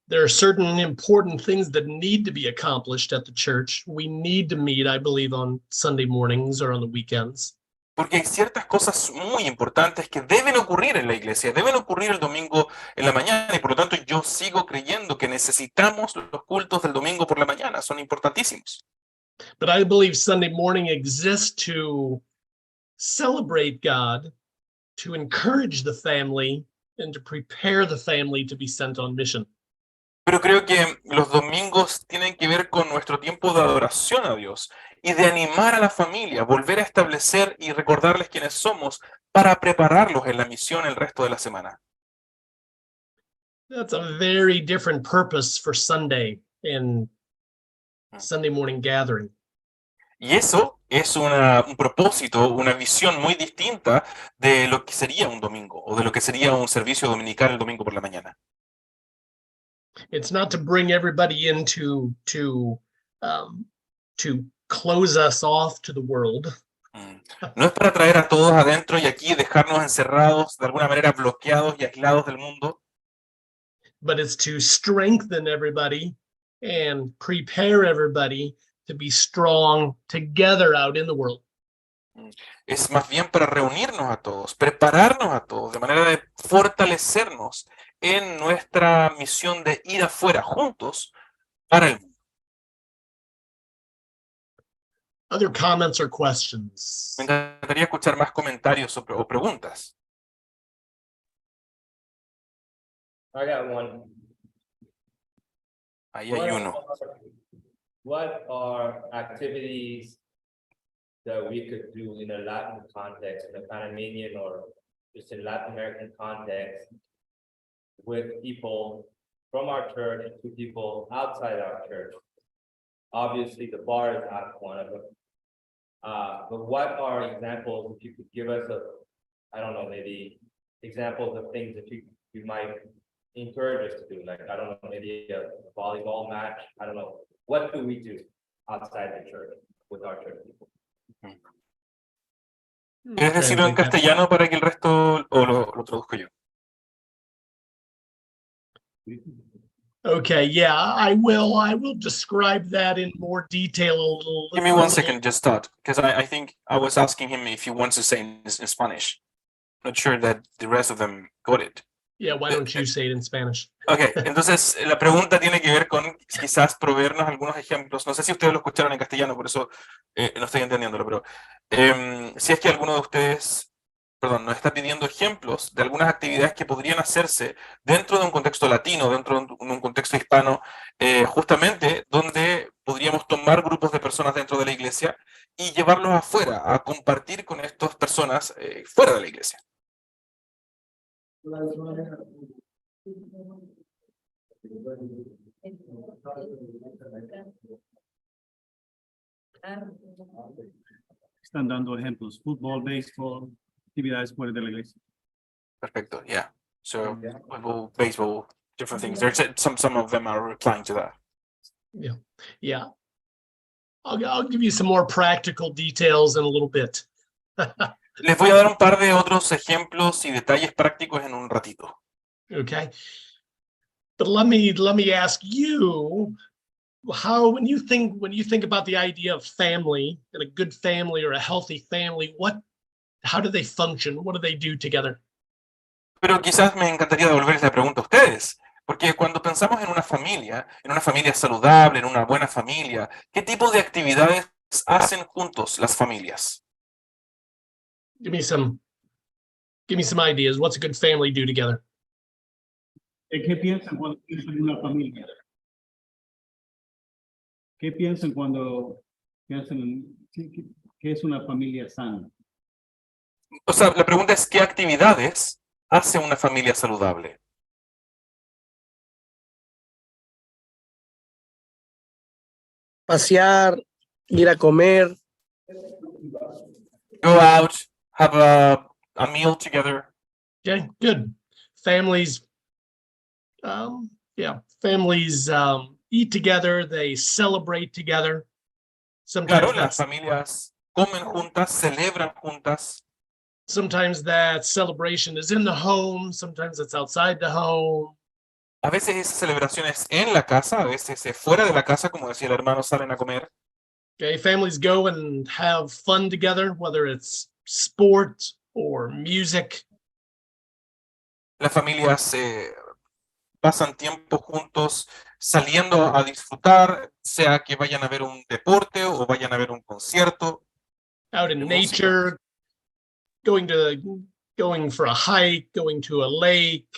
There are certain important things that need to be accomplished at the church. We need to meet, I believe, on Sunday mornings or on the weekends.
Porque hay ciertas cosas muy importantes que deben ocurrir en la iglesia, deben ocurrir el domingo en la mañana, y por lo tanto yo sigo creyendo que necesitamos los cultos del domingo por la mañana, son importantísimos.
But I believe Sunday morning exists to celebrate God, to encourage the family, and to prepare the family to be sent on mission.
Pero creo que los domingos tienen que ver con nuestro tiempo de adoración a Dios y de animar a la familia, volver a establecer y recordarles quiénes somos para prepararlos en la misión el resto de la semana.
That's a very different purpose for Sunday and Sunday morning gathering.
Y eso es un propósito, una visión muy distinta de lo que sería un domingo o de lo que sería un servicio dominical el domingo por la mañana.
It's not to bring everybody in to close us off to the world.
No es para traer a todos adentro y aquí dejarnos encerrados, de alguna manera bloqueados y aislados del mundo,
But it's to strengthen everybody and prepare everybody to be strong together out in the world.
es más bien para reunirnos a todos, prepararnos a todos, de manera de fortalecernos en nuestra misión de ir afuera juntos para el mundo.
Other comments or questions?
Me encantaría escuchar más comentarios o preguntas.
I got one.
Ahí hay uno.
What are activities that we could do in a Latin context, in a Panamanian or just in Latin American context, with people from our church to people outside our church? Obviously, the bar is not one of them. But what are examples, if you could give us I don't know, maybe examples of things that you might encourage us to do, like, I don't know, maybe a volleyball match, I don't know. What do we do outside the church with our church people?
¿Quieres decirlo en castellano para que el resto o lo traduzco yo?
Okay, yeah, I will describe that in more detail a little.
Give me 1 second, just thought, because I think I was asking him if he wants to say in Spanish. Not sure that the rest of them got it.
Yeah, why don't you say it in Spanish?
Ok, entonces la pregunta tiene que ver con quizás proveernos algunos ejemplos. No sé si ustedes lo escucharon en castellano, por eso no estoy entendiéndolo, pero si es que alguno de ustedes, perdón, nos está pidiendo ejemplos de algunas actividades que podrían hacerse dentro de un contexto latino, dentro de un contexto hispano, justamente donde podríamos tomar grupos de personas dentro de la iglesia y llevarlos afuera, a compartir con estas personas fuera de la iglesia.
Están dando ejemplos: fútbol, béisbol, actividades fuera de la iglesia.
Perfecto, yeah. So, football, baseball, different things. There's some of them are replying to that.
Yeah. I'll give you some more practical details in a little bit.
Les voy a dar un par de otros ejemplos y detalles prácticos en un ratito.
Okay. But let me ask you, how, when you think about the idea of family and a good family or a healthy family, how do they function? What do they do together?
Pero quizás me encantaría devolverles la pregunta a ustedes, porque cuando pensamos en una familia saludable, en una buena familia, ¿qué tipo de actividades hacen juntos las familias?
Give me some ideas. What's a good family do together?
¿Qué piensan cuando piensan en una familia? ¿Qué piensan cuando piensan en qué es una familia sana?
O sea, la pregunta es, ¿qué actividades hace una familia saludable?
Pasear, ir a comer,
Go out, have a meal together.
Okay, good. Families, families eat together, they celebrate together.
Claro, las familias comen juntas, celebran juntas.
Sometimes that celebration is in the home, sometimes it's outside the home.
A veces esas celebraciones en la casa, a veces fuera de la casa, como decía el hermano, salen a comer.
Okay, families go and have fun together, whether it's sport or music.
Las familias pasan tiempo juntos saliendo a disfrutar, sea que vayan a ver un deporte o vayan a ver un concierto.
Out in
de música.
nature, going for a hike, going to a lake.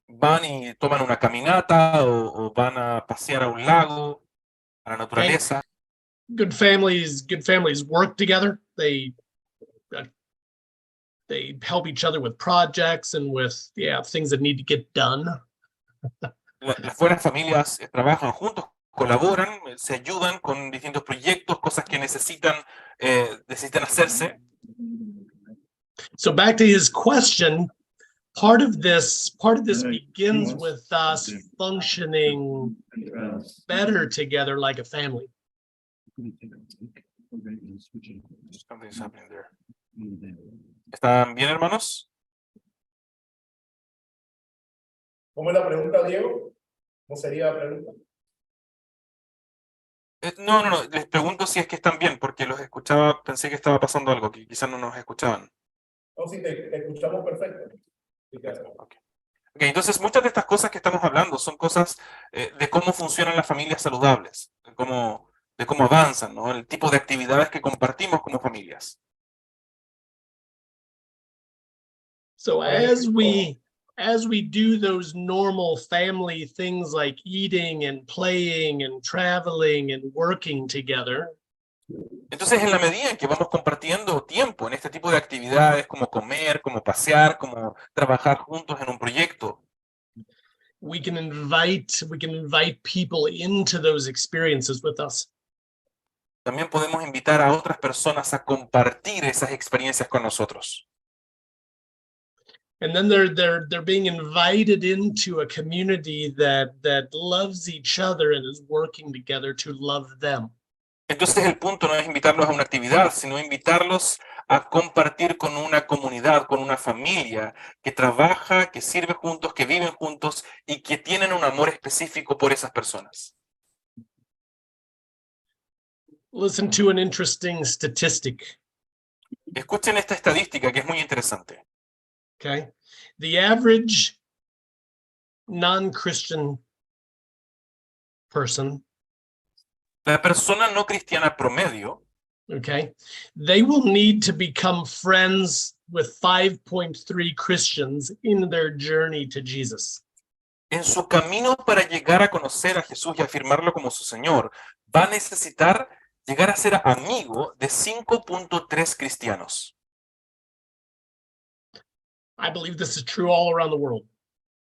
Van y toman una caminata o van a pasear a un lago, a la naturaleza.
Good families work together. They help each other with projects and with things that need to get done.
Las buenas familias trabajan juntos, colaboran, se ayudan con distintos proyectos, cosas que necesitan hacerse.
So back to his question, part of this begins with us functioning better together like a family.
Something's happening there. ¿Están bien, hermanos?
¿Cómo es la pregunta, Diego? ¿Cómo sería la pregunta?
No, les pregunto si es que están bien, porque los escuchaba, pensé que estaba pasando algo, que quizás no nos escuchaban.
No, sí, te escuchamos perfecto.
Okay, entonces muchas de estas cosas que estamos hablando son cosas de cómo funcionan las familias saludables, de cómo avanzan, ¿no? El tipo de actividades que compartimos como familias.
So as we do those normal family things like eating and playing and traveling and working together,
Entonces, en la medida en que vamos compartiendo tiempo en este tipo de actividades, como comer, como pasear, como trabajar juntos en un proyecto,
we can invite people into those experiences with us.
también podemos invitar a otras personas a compartir esas experiencias con nosotros.
And then they're being invited into a community that loves each other and is working together to love them.
Entonces el punto no es invitarlos a una actividad, sino invitarlos a compartir con una comunidad, con una familia que trabaja, que sirve juntos, que viven juntos y que tienen un amor específico por esas personas.
Listen to an interesting statistic.
Escuchen esta estadística que es muy interesante.
Okay, the average non-Christian person,
La persona no cristiana promedio,
okay, they will need to become friends with 5.3 Christians in their journey to Jesus.
en su camino para llegar a conocer a Jesús y afirmarlo como su Señor, va a necesitar llegar a ser amigo de 5.3 cristianos.
I believe this is true all around the world.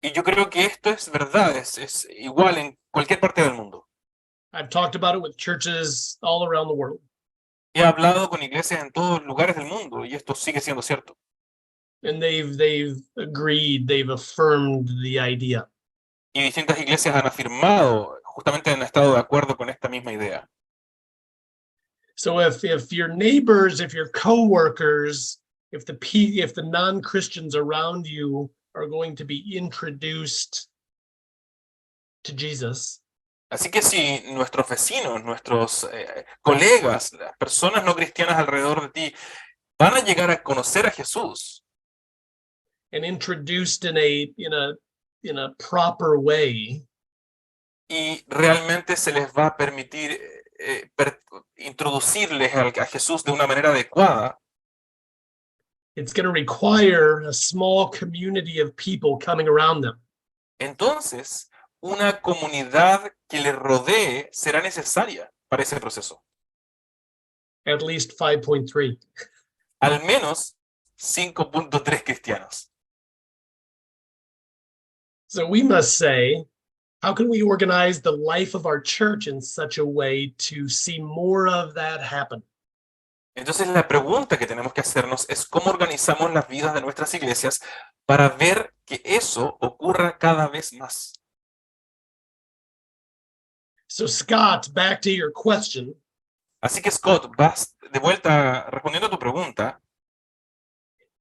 Y yo creo que esto es verdad, es igual en cualquier parte del mundo.
I've talked about it with churches all around the world.
He hablado con iglesias en todos lugares del mundo y esto sigue siendo cierto.
And they've agreed, they've affirmed the idea.
Y distintas iglesias han afirmado, justamente han estado de acuerdo con esta misma idea.
So if your neighbors, if your coworkers, if the non-Christians around you are going to be introduced to Jesus,
Así que si nuestros vecinos, nuestros colegas, las personas no cristianas alrededor de ti, van a llegar a conocer a Jesús
and introduced in a proper way,
y realmente se les va a permitir introducirles a Jesús de una manera adecuada,
it's going to require a small community of people coming around them.
entonces una comunidad que les rodee será necesaria para ese proceso.
At least 5.3.
Al menos 5.3 cristianos.
So we must say, how can we organize the life of our church in such a way to see more of that happen?
Entonces la pregunta que tenemos que hacernos es cómo organizamos las vidas de nuestras iglesias para ver que eso ocurra cada vez más.
So Scott, back to your question.
Así que Scott, vas de vuelta respondiendo a tu pregunta.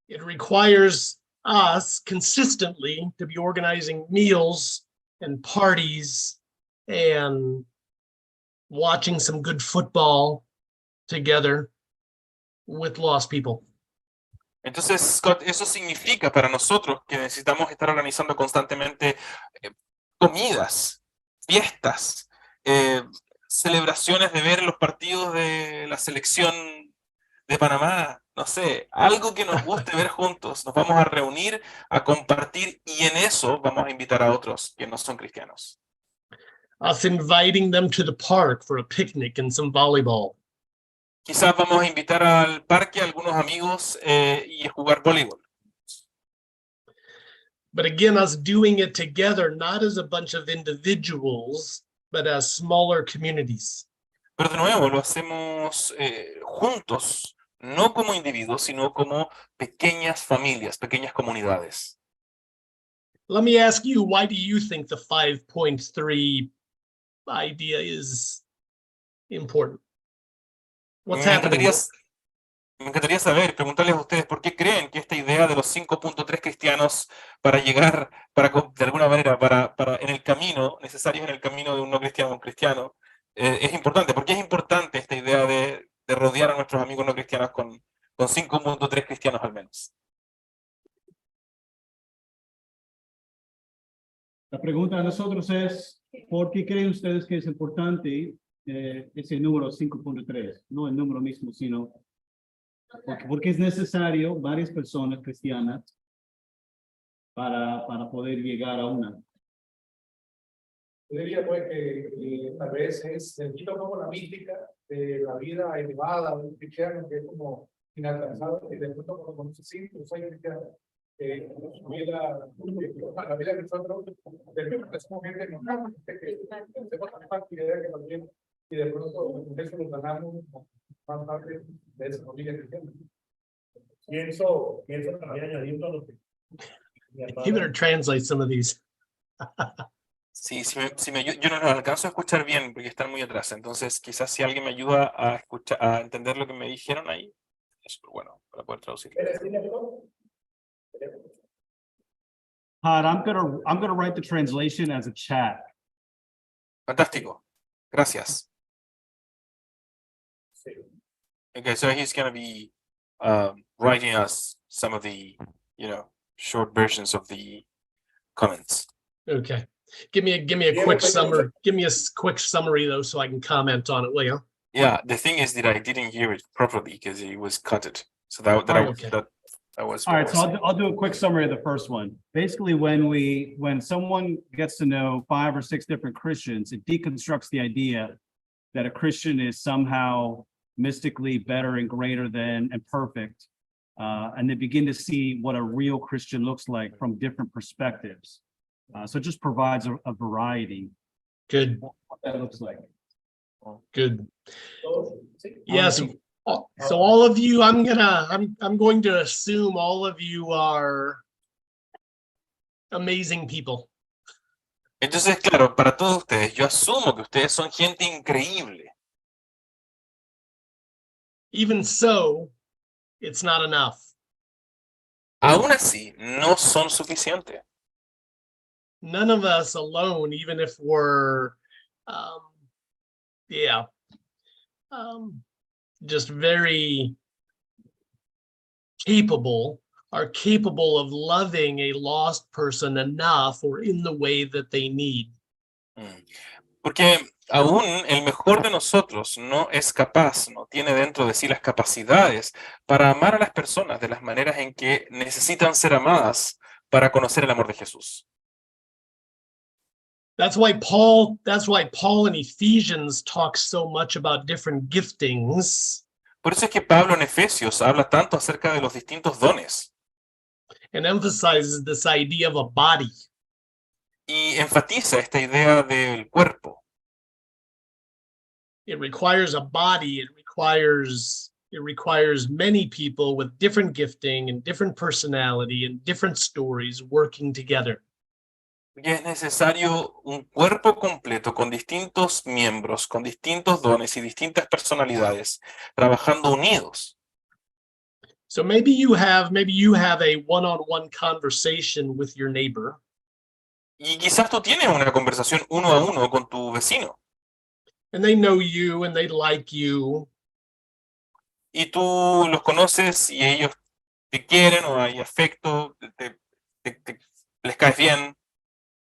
It requires us consistently to be organizing meals and parties and watching some good football together with lost people.
Entonces, Scott, eso significa para nosotros que necesitamos estar organizando constantemente comidas, fiestas, celebraciones de ver los partidos de la selección de Panamá, no sé, algo que nos guste ver juntos. Nos vamos a reunir, a compartir y en eso vamos a invitar a otros que no son cristianos.
Us inviting them to the park for a picnic and some volleyball.
Quizás vamos a invitar al parque a algunos amigos y a jugar voleibol.
But again, us doing it together, not as a bunch of individuals, but as smaller communities.
Pero de nuevo, lo hacemos juntos, no como individuos, sino como pequeñas familias, pequeñas comunidades.
Let me ask you, why do you think the 5.3 idea is important? What's happening?
Me encantaría saber, preguntarles a ustedes por qué creen que esta idea de los 5.3 cristianos para llegar, de alguna manera, en el camino, necesarios en el camino de un no cristiano a un cristiano, es importante. ¿Por qué es importante esta idea de rodear a nuestros amigos no cristianos con 5.3 cristianos al menos?
La pregunta de nosotros es, ¿por qué creen ustedes que es importante ese número 5.3? No el número mismo, sino porque es necesario varias personas cristianas para poder llegar a una.
Yo diría pues que tal vez es sentido como la mística de la vida elevada de un cristiano que es como inalcanzable y de pronto cuando conoce simples hay cristianos la vida que nosotros somos gente normal que hacemos tanta actividad que también y de pronto eso lo ganamos más parte de esa familia cristiana.
Pienso también añadiendo lo que
You better translate some of these.
Sí, yo no los alcanzo a escuchar bien porque están muy atrás, entonces quizás si alguien me ayuda a escuchar, a entender lo que me dijeron ahí, es súper bueno para poder traducir.
Todd, I'm gonna write the translation as a chat.
Fantástico, gracias. Okay, so he's going to be writing us some of the, short versions of the comments.
Okay. Give me a quick summary. Give me a quick summary though, so I can comment on it, will you?
Yeah, the thing is that I didn't hear it properly because it was cut. So that was
All right, so I'll do a quick summary of the first one. Basically, when someone gets to know 5 or 6 different Christians, it deconstructs the idea that a Christian is somehow mystically better and greater than and perfect. And they begin to see what a real Christian looks like from different perspectives. So it just provides a variety.
Good.
What that looks like.
Good. Yes. So all of you, I'm going to assume all of you are amazing people.
Entonces, claro, para todos ustedes, yo asumo que ustedes son gente increíble.
Even so, it's not enough.
Aún así, no son suficientes.
None of us alone, even if we're Yeah. Just very capable, are capable of loving a lost person enough or in the way that they need.
Porque aún el mejor de nosotros no es capaz, no tiene dentro de sí las capacidades para amar a las personas de las maneras en que necesitan ser amadas para conocer el amor de Jesús.
That's why Paul in Ephesians talks so much about different giftings.
Por eso es que Pablo en Efesios habla tanto acerca de los distintos dones
And emphasizes this idea of a body.
y enfatiza esta idea del cuerpo.
It requires a body. It requires many people with different gifting and different personality and different stories working together.
Y es necesario un cuerpo completo con distintos miembros, con distintos dones y distintas personalidades, trabajando unidos.
So maybe you have a one-on-one conversation with your neighbor.
Y quizás tú tienes una conversación uno a uno con tu vecino.
And they know you and they like you.
Y tú los conoces y ellos te quieren o hay afecto, les caes bien,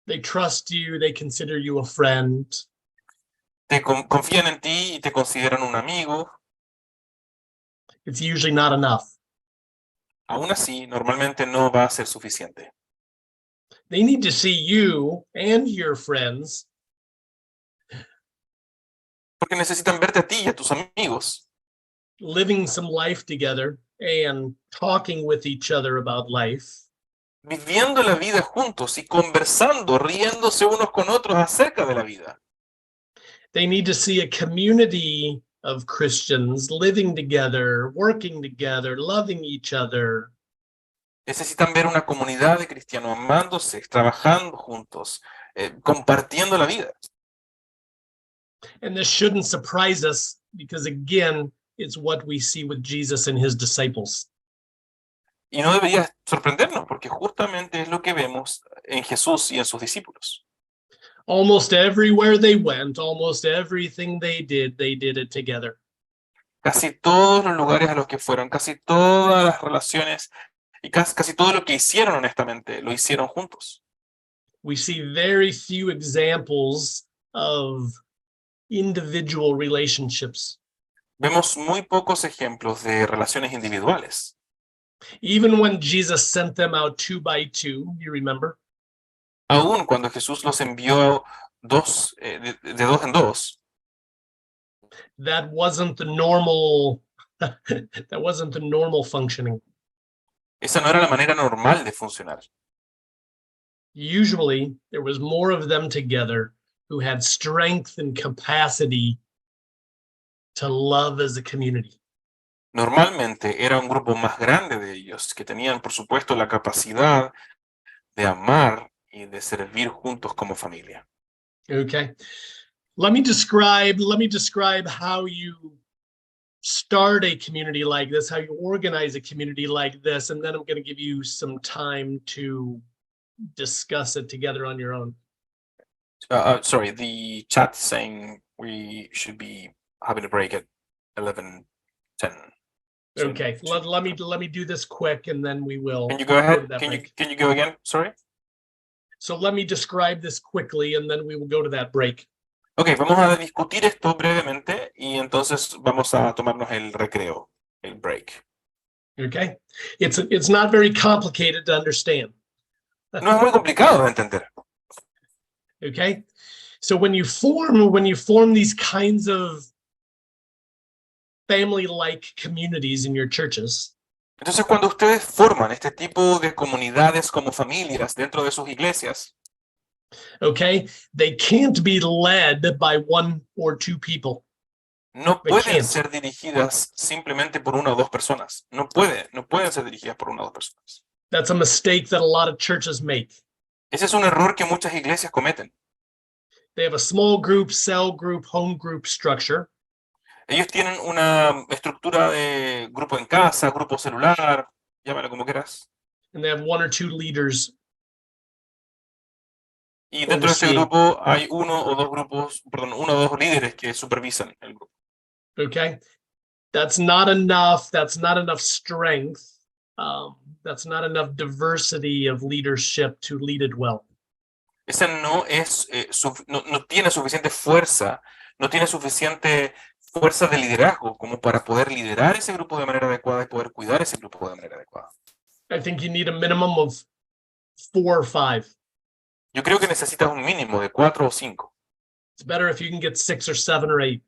They trust you, they consider you a friend.
confían en ti y te consideran un amigo.
It's usually not enough.
Aún así, normalmente no va a ser suficiente.
They need to see you and your friends
Porque necesitan verte a ti y a tus amigos,
living some life together and talking with each other about life.
viviendo la vida juntos y conversando, riéndose unos con otros acerca de la vida.
They need to see a community of Christians living together, working together, loving each other.
Necesitan ver una comunidad de cristianos amándose, trabajando juntos, compartiendo la vida.
And this shouldn't surprise us because, again, it's what we see with Jesus and his disciples.
Y no debería sorprendernos, porque justamente es lo que vemos en Jesús y en sus discípulos.
Almost everywhere they went, almost everything they did it together.
Casi todos los lugares a los que fueron, casi todas las relaciones y casi todo lo que hicieron honestamente, lo hicieron juntos.
We see very few examples of individual relationships.
Vemos muy pocos ejemplos de relaciones individuales.
Even when Jesus sent them out 2 by 2, you remember?
Aún cuando Jesús los envió de dos en dos,
That wasn't the normal that wasn't the normal functioning.
esa no era la manera normal de funcionar.
Usually there was more of them together who had strength and capacity to love as a community.
Normalmente era un grupo más grande de ellos que tenían, por supuesto, la capacidad de amar y de servir juntos como familia.
Okay. Let me describe how you start a community like this, how you organize a community like this, and then I'm going to give you some time to discuss it together on your own.
Sorry, the chat saying we should be having a break at 11:10. So,
Okay, let me do this quick and then we will.
Can you go ahead?
to that
Can
break.
you go again? Sorry.
So let me describe this quickly and then we will go to that break.
Ok, vamos a discutir esto brevemente y entonces vamos a tomarnos el recreo, el break.
Okay, it's not very complicated to understand.
No es muy complicado de entender.
Okay, so when you form these kinds of family-like communities in your churches,
Entonces, cuando ustedes forman este tipo de comunidades como familias dentro de sus iglesias,
okay, they can't be led by 1 or 2 people.
no
They
pueden
can't.
ser dirigidas simplemente por una o dos personas. No pueden ser dirigidas por una o dos personas.
That's a mistake that a lot of churches make.
Ese es un error que muchas iglesias cometen.
They have a small group, cell group, home group structure.
Ellos tienen una estructura de grupo en casa, grupo celular, llámalo como quieras.
And they have 1 or 2 leaders.
Y dentro de este
overseeing.
grupo hay uno o dos grupos, perdón, uno o dos líderes que supervisan el grupo.
Okay, that's not enough. That's not enough strength. That's not enough diversity of leadership to lead it well.
Esa no es, no tiene suficiente fuerza, no tiene suficiente fuerza de liderazgo como para poder liderar ese grupo de manera adecuada y poder cuidar ese grupo de manera adecuada.
I think you need a minimum of 4 or 5.
Yo creo que necesitas un mínimo de 4 o 5.
It's better if you can get 6 or 7 or 8.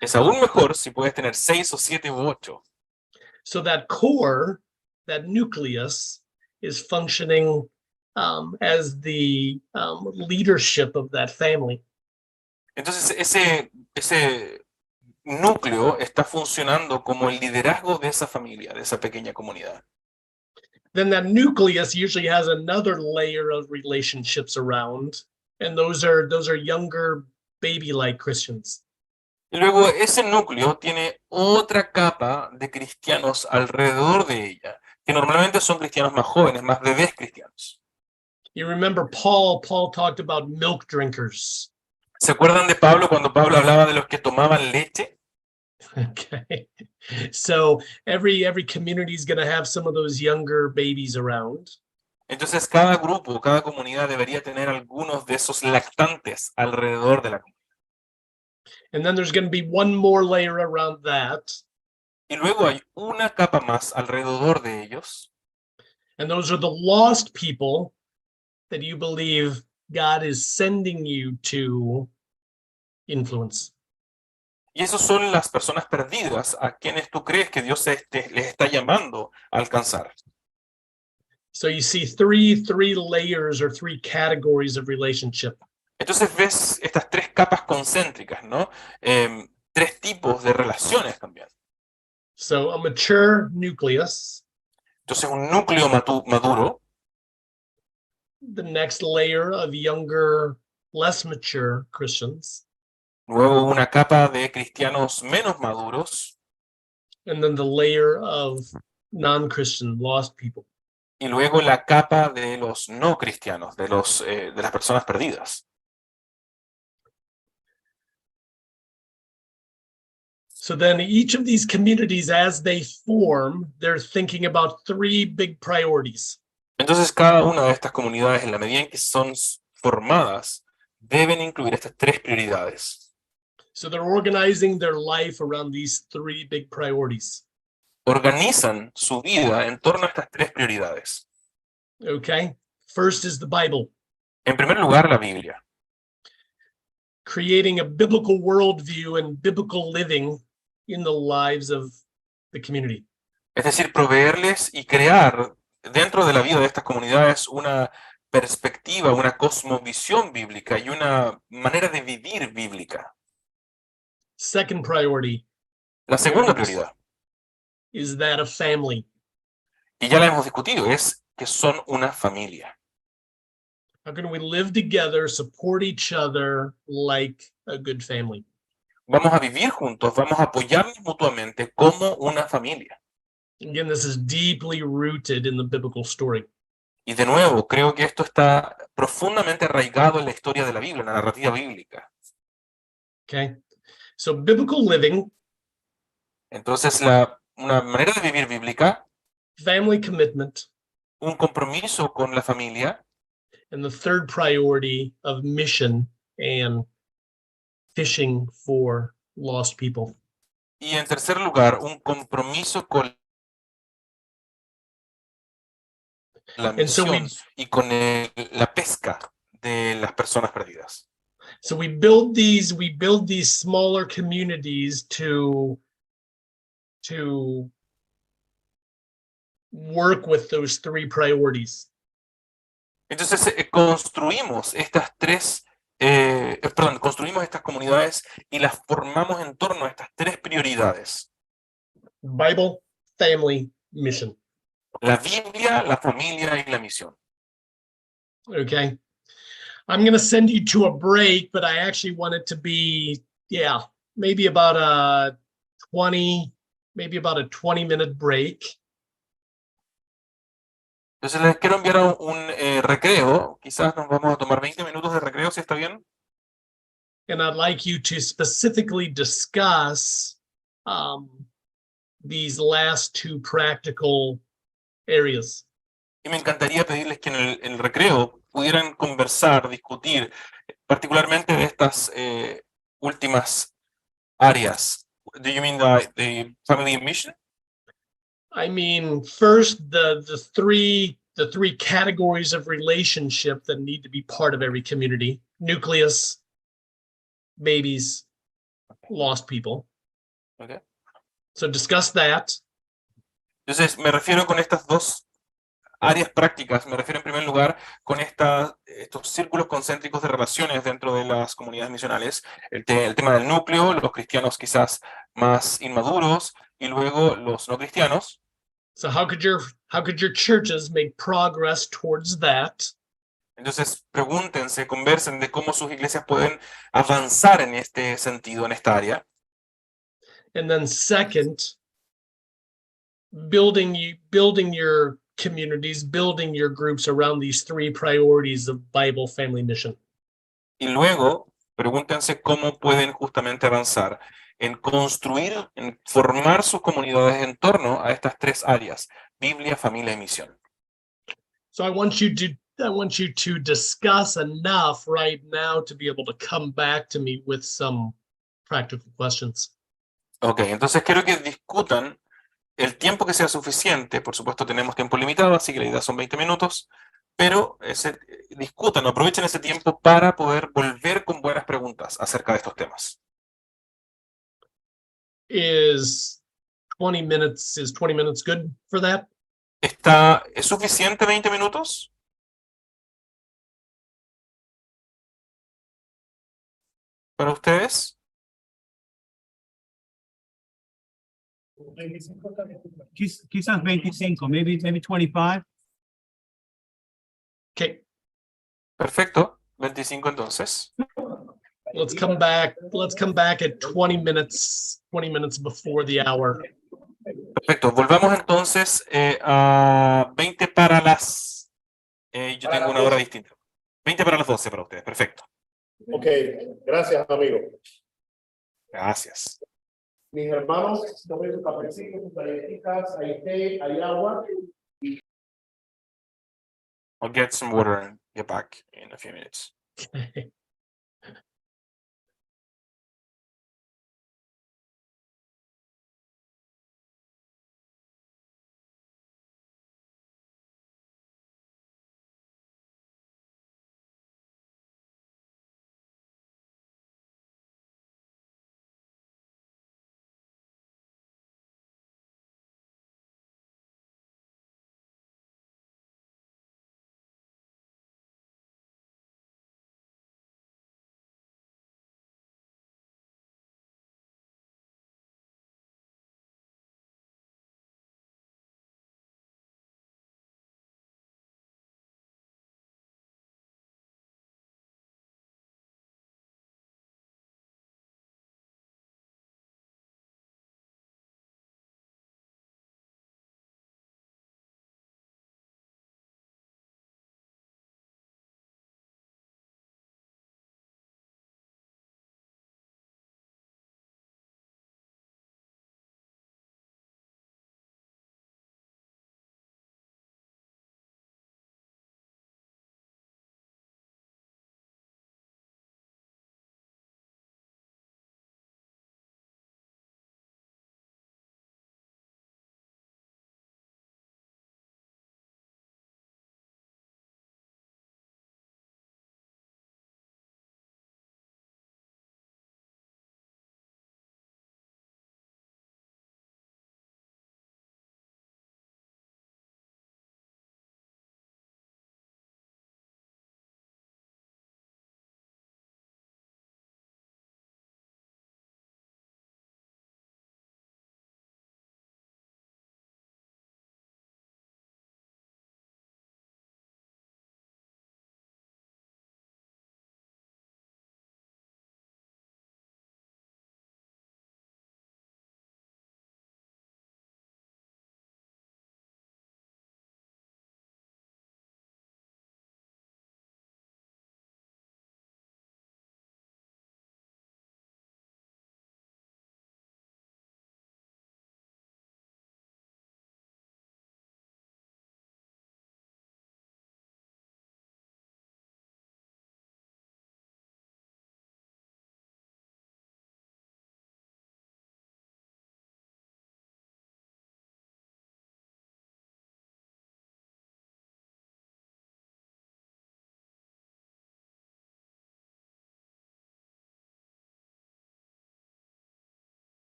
Es aún mejor si puedes tener 6 o 7 u 8.
So that core, that nucleus, is functioning as the leadership of that family.
Entonces ese núcleo está funcionando como el liderazgo de esa familia, de esa pequeña comunidad.
Then that nucleus usually has another layer of relationships around, and those are younger baby-like Christians.
Y luego ese núcleo tiene otra capa de cristianos alrededor de ella, que normalmente son cristianos más jóvenes, más bebés cristianos.
You remember Paul talked about milk drinkers.
¿Se acuerdan de Pablo cuando Pablo hablaba de los que tomaban leche?
Okay, so every community is going to have some of those younger babies around.
Entonces cada grupo, cada comunidad debería tener algunos de esos lactantes alrededor de la comunidad.
And then there's going to be one more layer around that.
Y luego hay una capa más alrededor de ellos.
And those are the lost people that you believe God is sending you to influence.
Y esos son las personas perdidas a quienes tú crees que Dios les está llamando a alcanzar.
So you see three layers or 3 categories of relationship.
Entonces ves estas 3 capas concéntricas, ¿no? 3 tipos de relaciones también.
So a mature nucleus,
Entonces un núcleo maduro,
the next layer of younger, less mature Christians,
luego una capa de cristianos menos maduros,
and then the layer of non-Christian lost people.
y luego la capa de los no cristianos, de las personas perdidas.
So then each of these communities, as they form, they're thinking about 3 big priorities.
Entonces cada una de estas comunidades, en la medida en que son formadas, deben incluir estas 3 prioridades.
So they're organizing their life around these 3 big priorities.
Organizan su vida en torno a estas 3 prioridades.
Okay, first is the Bible.
En primer lugar, la Biblia.
Creating a biblical worldview and biblical living in the lives of the community.
Es decir, proveerles y crear dentro de la vida de estas comunidades una perspectiva, una cosmovisión bíblica y una manera de vivir bíblica.
Second priority
La segunda prioridad,
is that of family.
y ya la hemos discutido, es que son una familia.
How can we live together, support each other like a good family?
Vamos a vivir juntos, vamos a apoyarnos mutuamente como una familia.
Again, this is deeply rooted in the biblical story.
Y de nuevo, creo que esto está profundamente arraigado en la historia de la Biblia, en la narrativa bíblica.
Okay, so biblical living,
Entonces, una manera de vivir bíblica,
family commitment,
un compromiso con la familia,
and the third priority of mission and fishing for lost people.
y en tercer lugar, un compromiso con la
And so
misión y con la pesca de las personas perdidas.
So we build these smaller communities to work with those 3 priorities.
Entonces construimos construimos estas comunidades y las formamos en torno a estas 3 prioridades.
Bible, family, mission.
La Biblia, la familia y la misión.
Okay. I'm going to send you to a break, but I actually want it to be, maybe about a 20-minute break.
Entonces les quiero enviar a un recreo. Quizás nos vamos a tomar 20 minutos de recreo, si está bien.
And I'd like you to specifically discuss these last two practical areas.
Y me encantaría pedirles que en el recreo pudieran conversar, discutir, particularmente de estas últimas áreas. Do you mean the family and mission?
I mean, first, the three categories of relationship that need to be part of every community: nucleus, babies, lost people.
Okay.
So discuss that.
Entonces, me refiero con estas dos áreas prácticas, me refiero en primer lugar con estos círculos concéntricos de relaciones dentro de las comunidades misionales, el tema del núcleo, los cristianos quizás más inmaduros, y luego los no cristianos.
So how could your churches make progress towards that?
Entonces, pregúntense, conversen de cómo sus iglesias pueden avanzar en este sentido, en esta área.
And then second, building your communities, building your groups around these three priorities of Bible, family, mission.
Y luego, pregúntense cómo pueden justamente avanzar en construir, en formar sus comunidades en torno a estas tres áreas: Biblia, familia y misión.
So I want you to discuss enough right now to be able to come back to me with some practical questions.
Ok, entonces quiero que discutan el tiempo que sea suficiente. Por supuesto tenemos tiempo limitado, así que la idea son 20 minutos, pero discutan, aprovechen ese tiempo para poder volver con buenas preguntas acerca de estos temas.
Is 20 minutes good for that?
¿Es suficiente 20 minutos? ¿Para ustedes?
Quizás 25, maybe 25.
Okay,
Perfecto, 25 entonces.
let's come back at 20 minutes before the hour.
Perfecto, volvamos entonces a 20 para las... yo
Para
tengo
las
una hora
12.
distinta. 20 para las 12 para ustedes, perfecto.
Ok, gracias, amigo.
Gracias.
Mis hermanos, tomen su cafecito, sus galletitas, hay té, hay agua.
I'll get some water and get back in a few minutes.
Okay.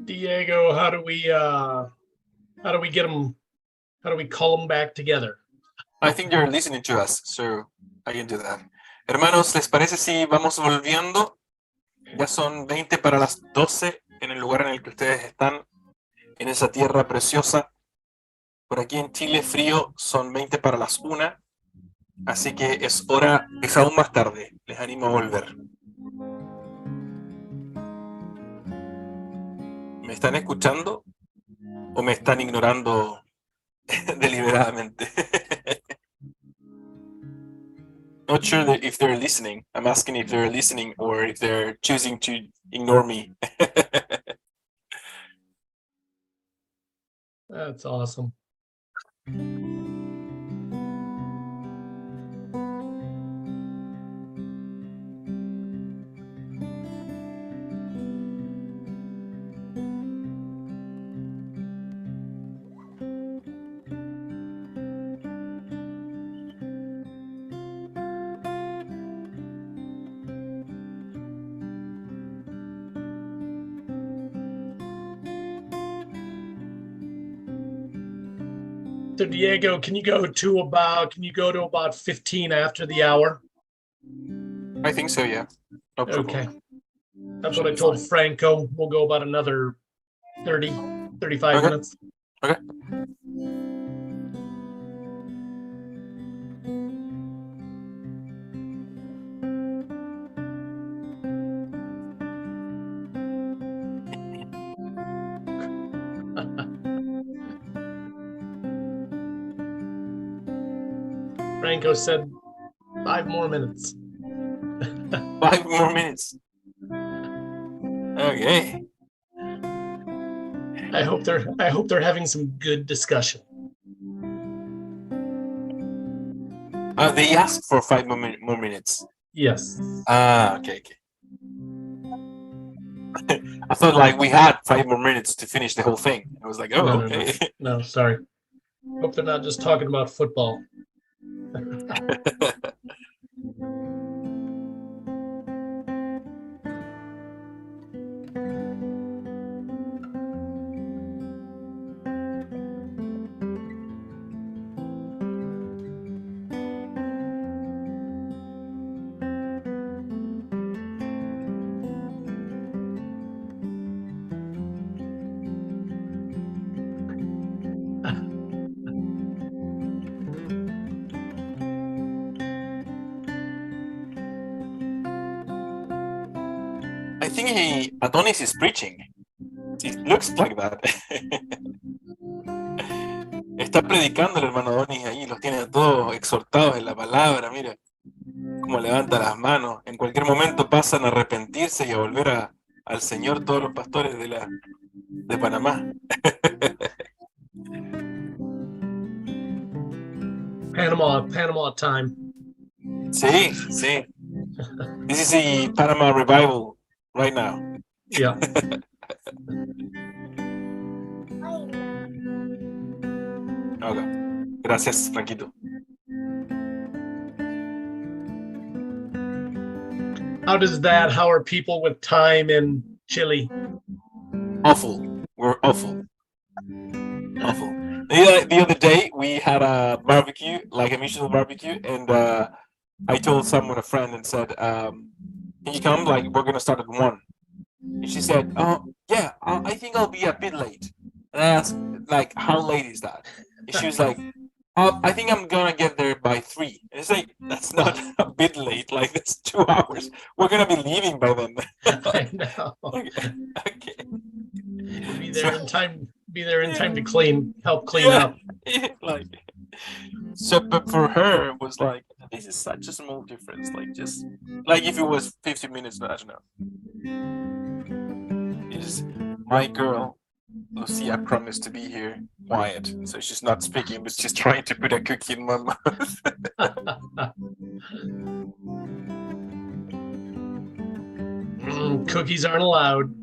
Diego, how do we get them? How do we call them back together?
I think you're listening to us, so I can do that. Hermanos, ¿les parece si vamos volviendo? Ya son 20 para las 12 en el lugar en el que ustedes están, en esa tierra preciosa. Por aquí en Chile, frío, son 20 para las 1. Así que es aún más tarde. Les animo a volver. ¿Me están escuchando o me están ignorando deliberadamente? Not sure if they're listening. I'm asking if they're listening or if they're choosing to ignore me.
That's awesome. So Diego, can you go to about 15 after the hour?
I think so, yeah. No problem.
Okay. That's what I told Franco. We'll go about another 30, 35
Okay.
minutes.
Okay.
Franco said 5 more minutes.
5 more minutes. Okay.
I hope they're having some good discussion.
They asked for 5 more minutes.
Yes.
Okay. I thought like we had 5 more minutes to finish the whole thing. I was like, oh,
No,
okay.
No, sorry. Hope they're not just talking about football.
I think Adonis is preaching. It looks like that. Está predicando el hermano Adonis ahí, los tiene a todos exhortados en la palabra, mira cómo levanta las manos. En cualquier momento pasan a arrepentirse y a volver al Señor todos los pastores de Panamá.
Panama time.
Sí. This is the Panama revival right now.
Yeah.
Okay. Gracias, Franquito.
How are people with time in Chile?
Awful. We're awful. The other day we had a barbecue, like a missional barbecue, and I told someone, a friend, and said, can you come? Like, we're gonna start at 1. And she said, oh yeah, I think I'll be a bit late. And I asked, like, how late is that? And she was like, I think I'm gonna get there by 3. And it's like, that's not a bit late, like that's 2 hours. We're gonna be leaving by then.
I know.
Okay.
Be there in time to help clean up.
Like, so, but for her it was like, this is such a small difference, like just like if it was 50 minutes, I don't know. Is my girl Lucia promised to be here quiet, so she's not speaking, but she's trying to put a cookie in my mouth.
Cookies aren't allowed.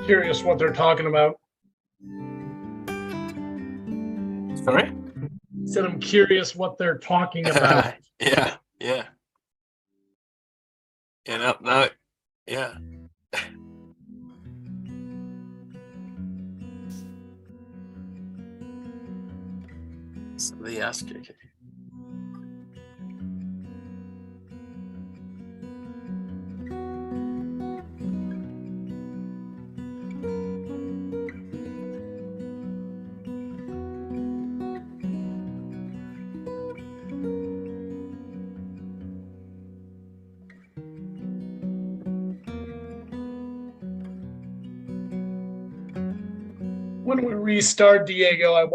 Curious what they're talking about.
Sorry?
Said I'm curious what they're talking about.
Yeah. And now, yeah. Somebody asked you.
When we restart, Diego, I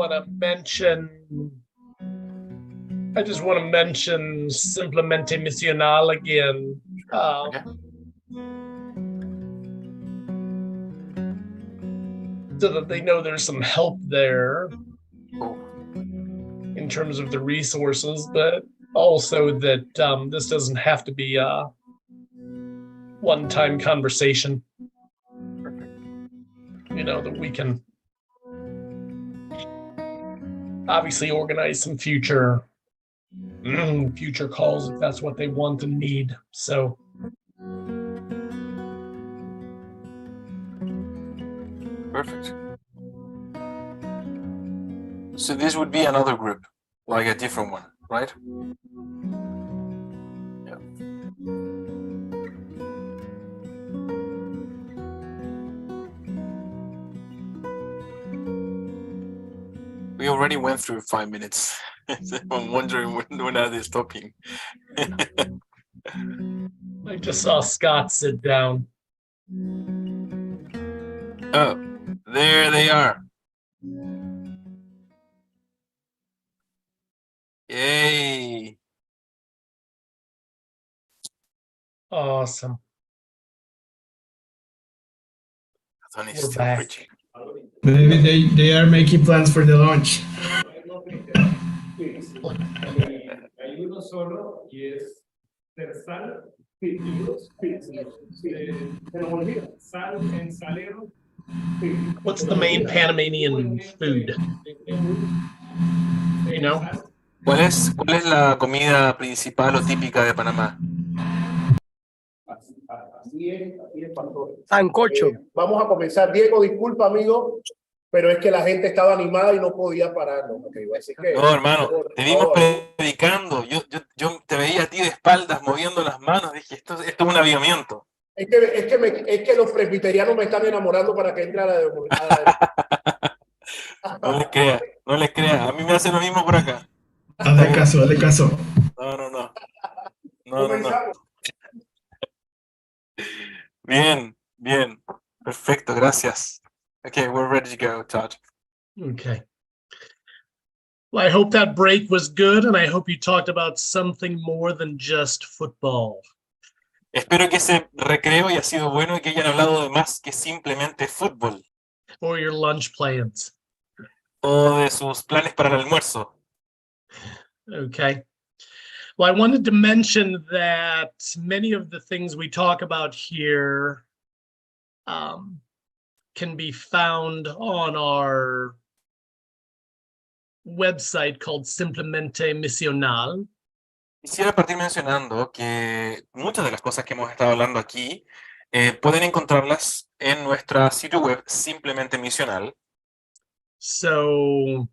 just want to mention Simplemente Misional again.
Okay.
So that they know there's some help there
Oh,
in terms of the resources, but also that this doesn't have to be a one-time conversation. You know, that we can obviously organize some future calls if that's what they want and need. So
perfect. So this would be another group, like a different one, right? Yeah. We already went through 5 minutes. I'm wondering when are they stopping?
I just saw Scott sit down.
Oh, there they are. Yay.
Awesome.
Tony is
We're
still
back.
preaching.
Maybe they are making plans for the launch.
Hay uno solo y es ser sal, sal en salero.
What's the main Panamanian food? You know?
¿Cuál es la comida principal o típica de Panamá?
Así es, pastor.
Sancocho.
Vamos a comenzar. Diego, disculpa, amigo, pero es que la gente estaba animada y no podía pararlo. Okay, así que,
No, hermano, te vimos predicando. Yo te veía a ti de espaldas moviendo las manos. Dije, esto es un avivamiento.
Es que los presbiterianos me están enamorando para que entre a la
No les crea. A mí me hace lo mismo por acá.
Hazle caso.
No.
Comenzamos.
Bien. Perfecto, gracias. Okay, we're ready to go, Todd.
Okay. Well, I hope that break was good, and I hope you talked about something more than just football.
Espero que ese recreo haya sido bueno y que hayan hablado de más que simplemente fútbol
Or your lunch plans.
o de sus planes para el almuerzo.
Okay. Well, I wanted to mention that many of the things we talk about here can be found on our website called Simplemente Misional.
Quisiera partir mencionando que muchas de las cosas que hemos estado hablando aquí pueden encontrarlas en nuestra sitio web Simplemente Misional.
So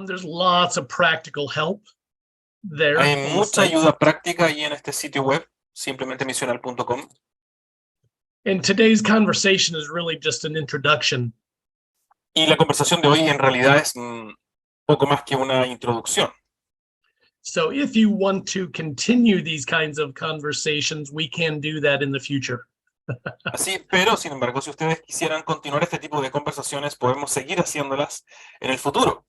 there's lots of practical help there.
Hay
on the
mucha
site.
ayuda práctica ahí en este sitio web, simplementemisional.com.
And today's conversation is really just an introduction.
Y la conversación de hoy en realidad es poco más que una introducción.
So if you want to continue these kinds of conversations, we can do that in the future.
Así, pero sin embargo, si ustedes quisieran continuar este tipo de conversaciones, podemos seguir haciéndolas en el futuro.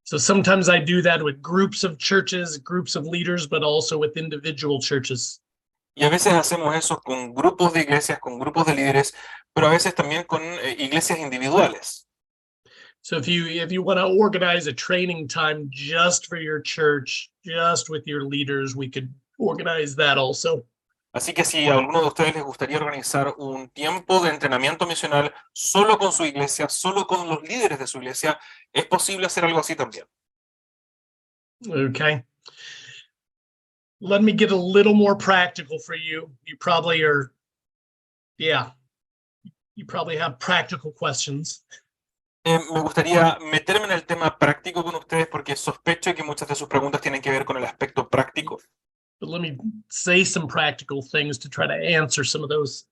So sometimes I do that with groups of churches, groups of leaders, but also with individual churches.
Y a veces hacemos eso con grupos de iglesias, con grupos de líderes, pero a veces también con iglesias individuales.
So if you want to organize a training time just for your church, just with your leaders, we could organize that also.
Así que si a alguno de ustedes les gustaría organizar un tiempo de entrenamiento misional solo con su iglesia, solo con los líderes de su iglesia, es posible hacer algo así también.
Okay. Let me get a little more practical for you. You probably have practical questions.
Me gustaría meterme en el tema práctico con ustedes porque sospecho que muchas de sus preguntas tienen que ver con el aspecto práctico.
But let me say some practical things to try to answer some of those.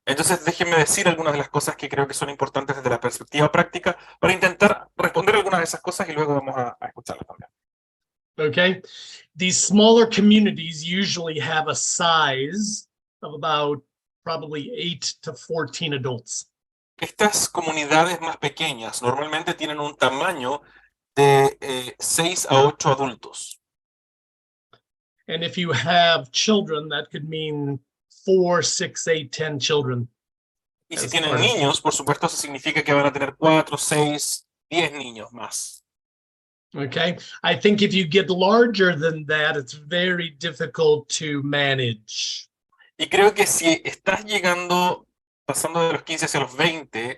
Entonces déjenme decir algunas de las cosas que creo que son importantes desde la perspectiva práctica para intentar responder algunas de esas cosas y luego vamos a escucharlas también.
Okay. These smaller communities usually have a size of about probably 8 to 14 adults.
Estas comunidades más pequeñas normalmente tienen un tamaño de 6 a 8 adultos.
And if you have children, that could mean 4, 6, 8, 10 children.
Y si tienen niños, por supuesto, eso significa que van a tener 4, 6, 10 niños más.
Okay. I think if you get larger than that, it's very difficult to manage.
Y creo que si estás llegando, pasando de los 15 hacia los 20,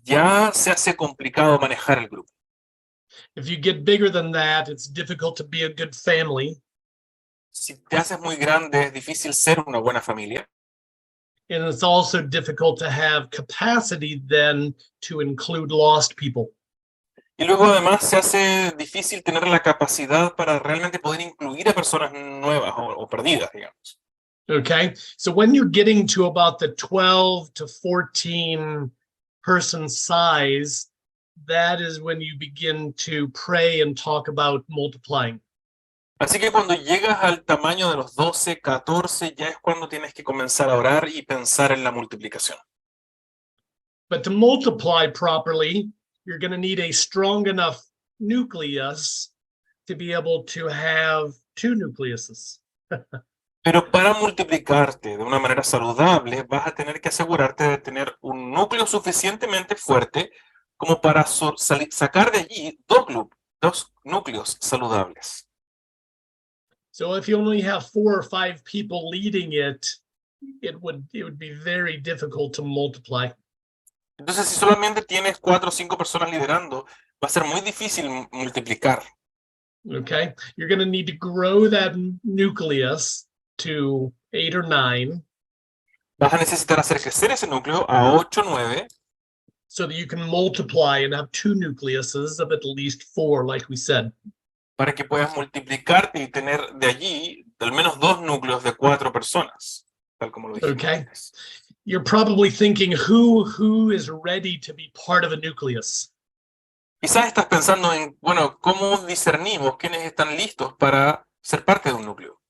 ya se hace complicado manejar el grupo.
If you get bigger than that, it's difficult to be a good family.
Si te haces muy grande, es difícil ser una buena familia.
And it's also difficult to have capacity then to include lost people.
Y luego además se hace difícil tener la capacidad para realmente poder incluir a personas nuevas o perdidas, digamos.
Okay, so when you're getting to about the 12 to 14 person size, that is when you begin to pray and talk about multiplying.
Así que cuando llegas al tamaño de los 12, 14, ya es cuando tienes que comenzar a orar y pensar en la multiplicación.
But to multiply properly, you're going to need a strong enough nucleus to be able to have 2 nucleuses.
Pero para multiplicarte de una manera saludable, vas a tener que asegurarte de tener un núcleo suficientemente fuerte como para sacar de allí dos núcleos saludables.
So if you only have 4 or 5 people leading it, it would be very difficult to multiply.
Entonces, si solamente tienes 4 o 5 personas liderando, va a ser muy difícil multiplicar.
Okay, you're going to need to grow that nucleus to 8 or 9.
Vas a necesitar hacer crecer ese núcleo a 8 o 9.
So that you can multiply and have 2 nucleuses of at least 4, like we said.
Para que puedas multiplicarte y tener de allí al menos 2 núcleos de 4 personas, tal como lo dijimos.
Okay.
Antes.
You're probably thinking who is ready to be part of a nucleus.
Quizás estás pensando en, bueno, ¿cómo discernimos quiénes están listos para ser parte de un núcleo?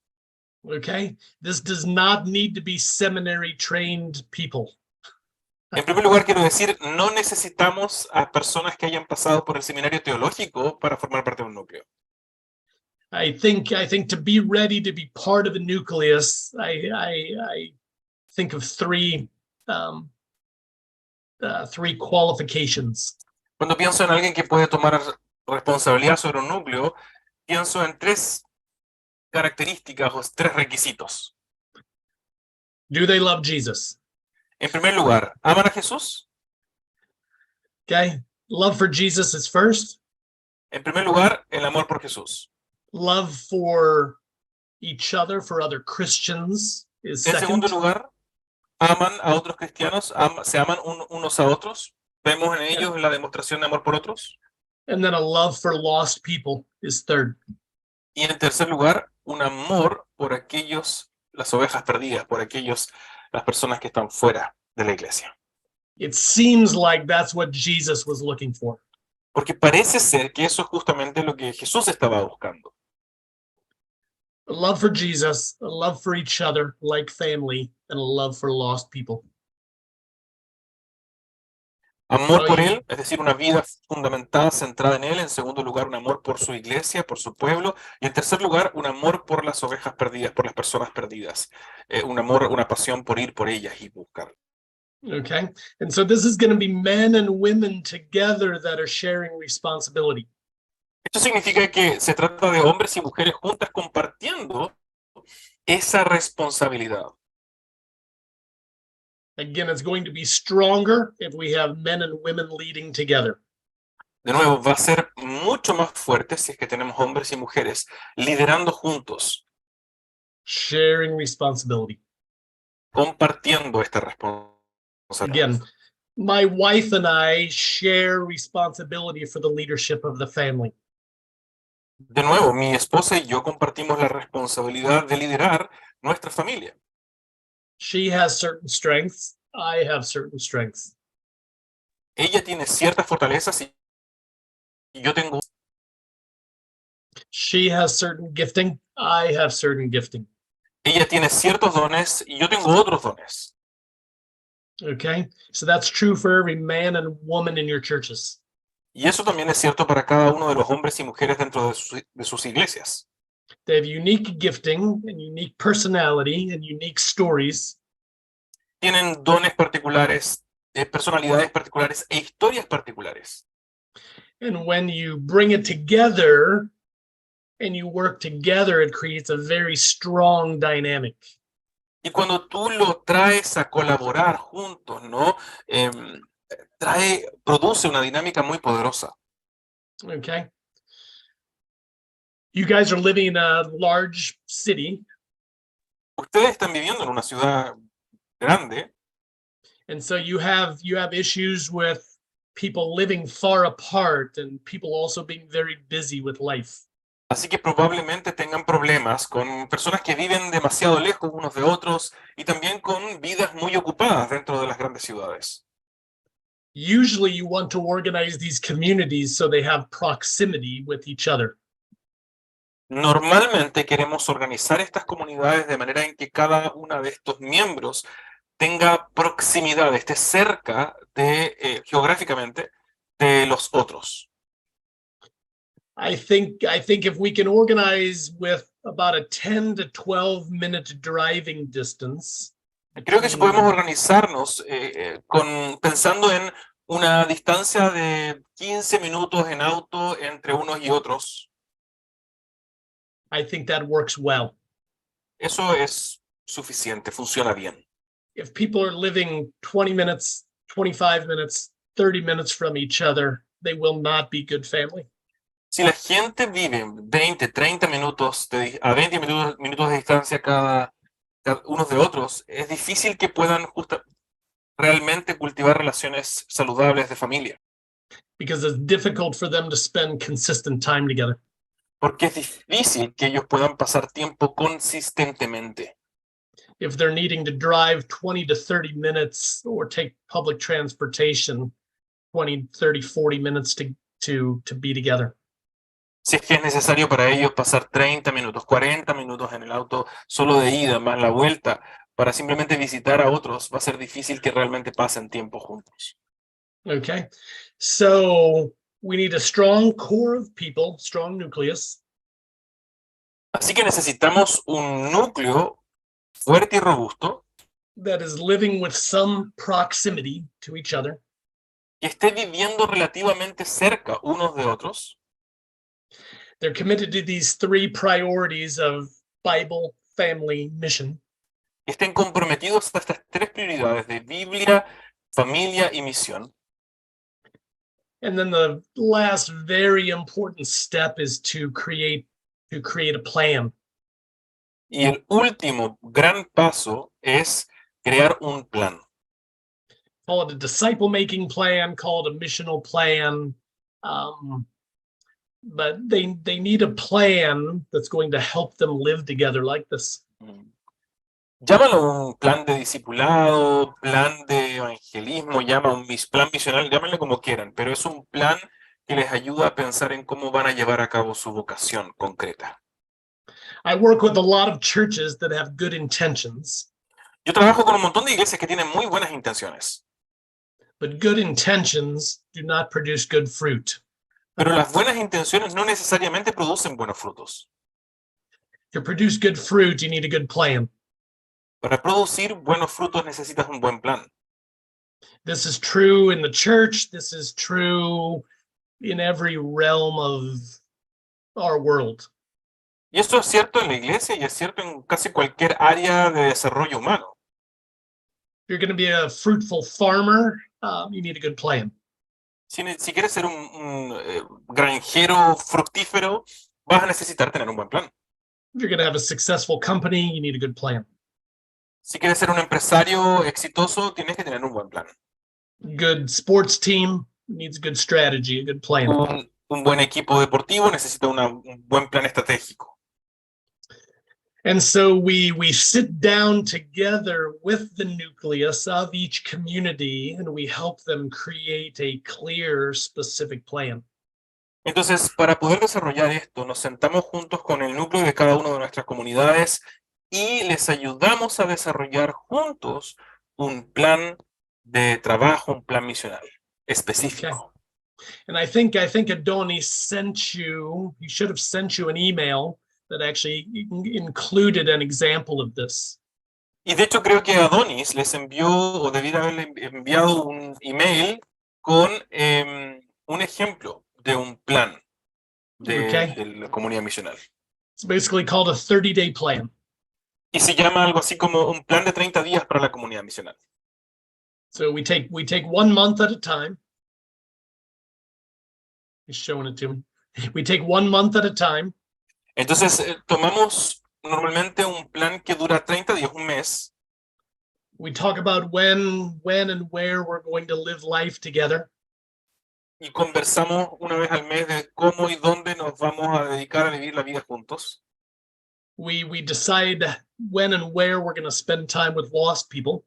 Okay, this does not need to be seminary trained people.
En primer lugar, quiero decir, no necesitamos a personas que hayan pasado por el seminario teológico para formar parte de un núcleo.
I think to be ready to be part of a nucleus, I think of 3 qualifications.
Cuando pienso en alguien que puede tomar responsabilidad sobre un núcleo, pienso en 3 características o 3 requisitos.
Do they love Jesus?
En primer lugar, ¿aman a Jesús?
Okay, love for Jesus is first.
En primer lugar, el amor por Jesús.
Love for each other, for other Christians, is
En segundo
second.
lugar, aman a otros cristianos, se aman unos a otros. Vemos en ellos la demostración de amor por otros.
And then a love for lost people is third.
Y en tercer lugar, un amor por aquellos, las ovejas perdidas, por las personas que están fuera de la iglesia.
It seems like that's what Jesus was looking for.
Porque parece ser que eso es justamente lo que Jesús estaba buscando.
A love for Jesus, a love for each other, like family, and a love for lost people.
Amor por Él, es decir, una vida fundamentada, centrada en Él. En segundo lugar, un amor por su iglesia, por su pueblo. Y en tercer lugar, un amor por las ovejas perdidas, por las personas perdidas. Un amor, una pasión por ir por ellas y buscarlas.
Okay. And so this is going to be men and women together that are sharing responsibility.
Esto significa que se trata de hombres y mujeres juntas compartiendo esa responsabilidad.
Again, it's going to be stronger if we have men and women leading together.
De nuevo, va a ser mucho más fuerte si es que tenemos hombres y mujeres liderando juntos,
Sharing responsibility.
compartiendo esta responsabilidad.
Again, my wife and I share responsibility for the leadership of the family.
De nuevo, mi esposa y yo compartimos la responsabilidad de liderar nuestra familia.
She has certain strengths. I have certain strengths.
Ella tiene ciertas fortalezas y yo tengo.
She has certain gifting. I have certain gifting.
Ella tiene ciertos dones y yo tengo otros dones.
Okay. So that's true for every man and woman in your churches.
Y eso también es cierto para cada uno de los hombres y mujeres dentro de sus iglesias.
They have unique gifting and unique personality and unique stories.
Tienen dones particulares, personalidades particulares e historias particulares.
And when you bring it together and you work together, it creates a very strong dynamic.
Y cuando tú lo traes a colaborar juntos, ¿no? Produce una dinámica muy poderosa.
Okay. You guys are living in a large city.
Ustedes están viviendo en una ciudad grande.
And so you have issues with people living far apart and people also being very busy with life.
Así que probablemente tengan problemas con personas que viven demasiado lejos unos de otros y también con vidas muy ocupadas dentro de las grandes ciudades.
Usually you want to organize these communities so they have proximity with each other.
Normalmente queremos organizar estas comunidades de manera en que cada uno de estos miembros tenga proximidad, esté cerca geográficamente de los otros.
I think if we can organize with about a 10 to 12-minute driving distance.
Creo que si podemos organizarnos pensando en una distancia de 15 minutos en auto entre unos y otros.
I think that works well.
Eso es suficiente, funciona bien.
If people are living 20 minutes, 25 minutes, 30 minutes from each other, they will not be good family.
Si la gente vive 20, 30 minutos a 20 minutos de distancia cada unos de otros, es difícil que puedan realmente cultivar relaciones saludables de familia.
Because it's difficult for them to spend consistent time together.
Porque es difícil que ellos puedan pasar tiempo consistentemente.
If they're needing to drive 20 to 30 minutes or take public transportation 20, 30, 40 minutes to be together.
Si es que es necesario para ellos pasar 30 minutos, 40 minutos en el auto solo de ida, más la vuelta, para simplemente visitar a otros, va a ser difícil que realmente pasen tiempo juntos.
Okay, so we need a strong core of people, strong nucleus.
Así que necesitamos un núcleo fuerte y robusto
that is living with some proximity to each other.
Que esté viviendo relativamente cerca unos de otros.
They're committed to these three priorities of Bible, family, mission.
Estén comprometidos a estas tres prioridades de Biblia, familia y misión.
And then the last very important step is to create a plan.
Y el último gran paso es crear un plan.
Call it a disciple-making plan, call it a missional plan. but they need a plan that's going to help them live together like this.
Llámalo un plan de discipulado, plan de evangelismo, plan misional, llámenlo como quieran, pero es un plan que les ayuda a pensar en cómo van a llevar a cabo su vocación concreta.
I work with a lot of churches that have good intentions,
Yo trabajo con un montón de iglesias que tienen muy buenas intenciones,
but good intentions do not produce good fruit.
pero las buenas intenciones no necesariamente producen buenos frutos.
To produce good fruit, you need a good plan.
Para producir buenos frutos necesitas un buen plan.
This is true in the church. This is true in every realm of our world.
Y esto es cierto en la iglesia y es cierto en casi cualquier área de desarrollo humano.
If you're going to be a fruitful farmer, you need a good plan.
Si quieres ser un granjero fructífero, vas a necesitar tener un buen plan.
If you're going to have a successful company, you need a good plan.
Si quieres ser un empresario exitoso, tienes que tener un buen plan.
Good sports team needs a good strategy, a good plan.
Un buen equipo deportivo necesita un buen plan estratégico.
And so we sit down together with the nucleus of each community and we help them create a clear, specific plan.
Entonces, para poder desarrollar esto, nos sentamos juntos con el núcleo de cada una de nuestras comunidades y les ayudamos a desarrollar juntos un plan de trabajo, un plan misional específico.
And I think Adonis sent you, he should have sent you an email that actually included an example of this.
Y de hecho creo que Adonis les envió, o debiera haberle enviado un email con un ejemplo de un plan de la comunidad misional.
It's basically called a 30-day plan.
Y se llama algo así como un plan de 30 días para la comunidad misional.
So we take 1 month at a time. He's showing it to me. We take 1 month at a time.
Entonces tomamos normalmente un plan que dura 30 días, un mes.
We talk about when and where we're going to live life together.
Y conversamos una vez al mes de cómo y dónde nos vamos a dedicar a vivir la vida juntos.
We decide when and where we're going to spend time with lost people.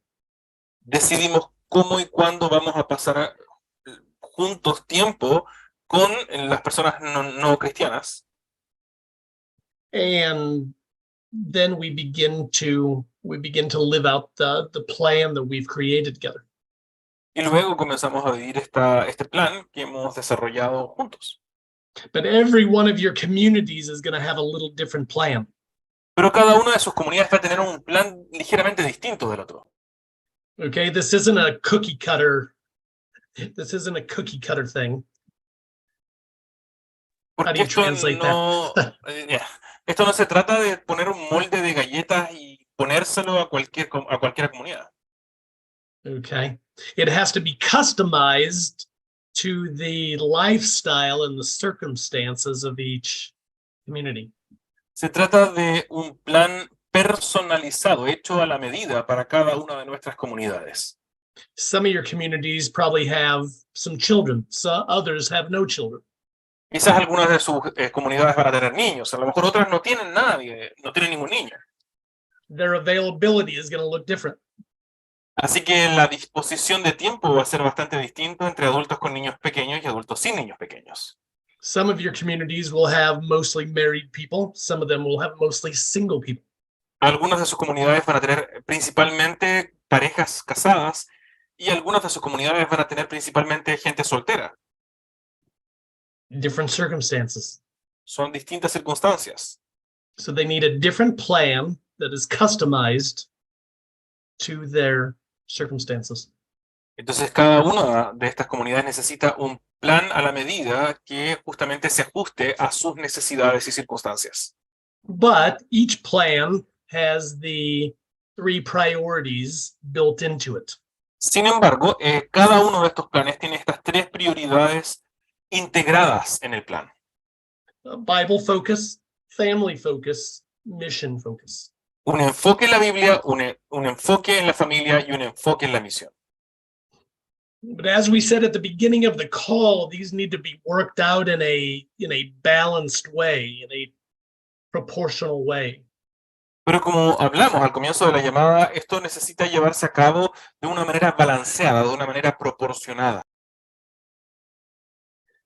Decidimos cómo y cuándo vamos a pasar juntos tiempo con las personas no cristianas.
And then we begin to live out the plan that we've created together.
Y luego comenzamos a vivir este plan que hemos desarrollado juntos.
But every one of your communities is going to have a little different plan.
Pero cada una de sus comunidades va a tener un plan ligeramente distinto del otro.
Okay, this isn't a cookie cutter. This isn't a cookie cutter thing. How do
Porque
you translate that?
esto no se trata de poner un molde de galletas y ponérselo a cualquier comunidad.
Okay, it has to be customized to the lifestyle and the circumstances of each community.
Se trata de un plan personalizado, hecho a la medida para cada una de nuestras comunidades.
Some of your communities probably have some children, so others have no children.
Quizás algunas de sus comunidades van a tener niños, a lo mejor otras no tienen no tienen ningún niño.
Their availability is going to look different.
Así que la disposición de tiempo va a ser bastante distinto entre adultos con niños pequeños y adultos sin niños pequeños.
Some of your communities will have mostly married people. Some of them will have mostly single people.
Algunas de sus comunidades van a tener principalmente parejas casadas y algunas de sus comunidades van a tener principalmente gente soltera.
Different circumstances.
Son distintas circunstancias.
So they need a different plan that is customized to their circumstances.
Entonces cada una de estas comunidades necesita un plan a la medida que justamente se ajuste a sus necesidades y circunstancias.
But each plan has the 3 priorities built into it.
Sin embargo, cada uno de estos planes tiene estas 3 prioridades integradas en el plan.
Bible focus, family focus, mission focus.
Un enfoque en la Biblia, un enfoque en la familia y un enfoque en la misión.
But as we said at the beginning of the call, these need to be worked out in a balanced way, in a proportional way.
Pero como hablamos al comienzo de la llamada, esto necesita llevarse a cabo de una manera balanceada, de una manera proporcionada.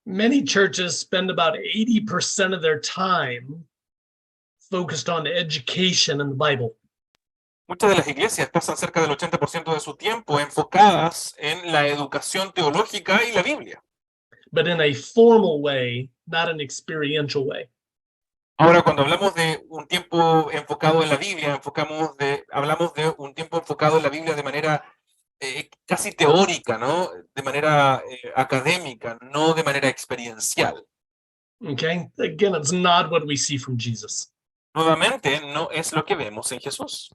Many churches spend about 80% of their time focused on education and the Bible.
Muchas de las iglesias pasan cerca del 80% de su tiempo enfocadas en la educación teológica y la Biblia.
But in a formal way, not an experiential way.
Ahora, cuando hablamos de un tiempo enfocado en la Biblia, hablamos de un tiempo enfocado en la Biblia de manera casi teórica, ¿no? De manera académica, no de manera experiencial.
Okay, again, it's not what we see from Jesus.
Nuevamente, no es lo que vemos en Jesús.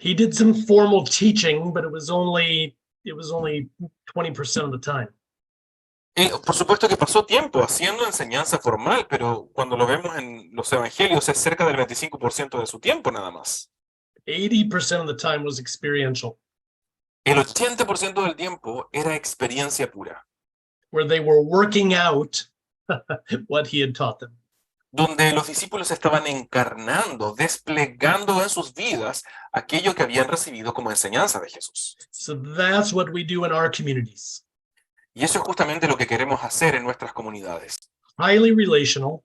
He did some formal teaching, but it was only 20% of the time.
Por supuesto que pasó tiempo haciendo enseñanza formal, pero cuando lo vemos en los evangelios es cerca del 25% de su tiempo nada más.
80% of the time was experiential,
El 80% del tiempo era experiencia pura,
where they were working out what he had taught them.
donde los discípulos estaban encarnando, desplegando en sus vidas aquello que habían recibido como enseñanza de Jesús.
So that's what we do in our communities.
Y eso es justamente lo que queremos hacer en nuestras comunidades.
Highly relational,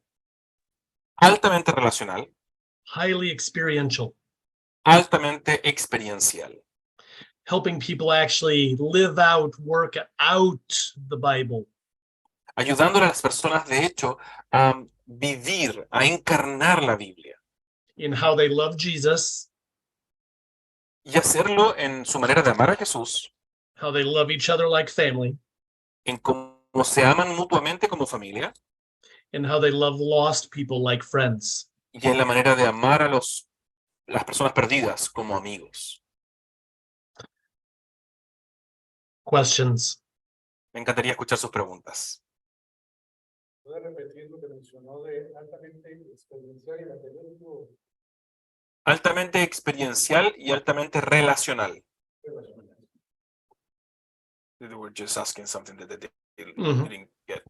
Altamente relacional,
highly experiential,
altamente experiencial,
helping people actually live out, work out the Bible.
ayudándole a las personas, de hecho, a vivir, a encarnar la Biblia
In how they love Jesus,
y hacerlo en su manera de amar a Jesús,
how they love each other like family,
en cómo se aman mutuamente como familia
and how they love lost people like friends.
y en la manera de amar a las personas perdidas como amigos.
Questions?
Me encantaría escuchar sus preguntas.
¿Puede repetir lo que mencionó de altamente experiencial y académico?
Altamente experiencial y altamente relacional. They were just asking something that they didn't get.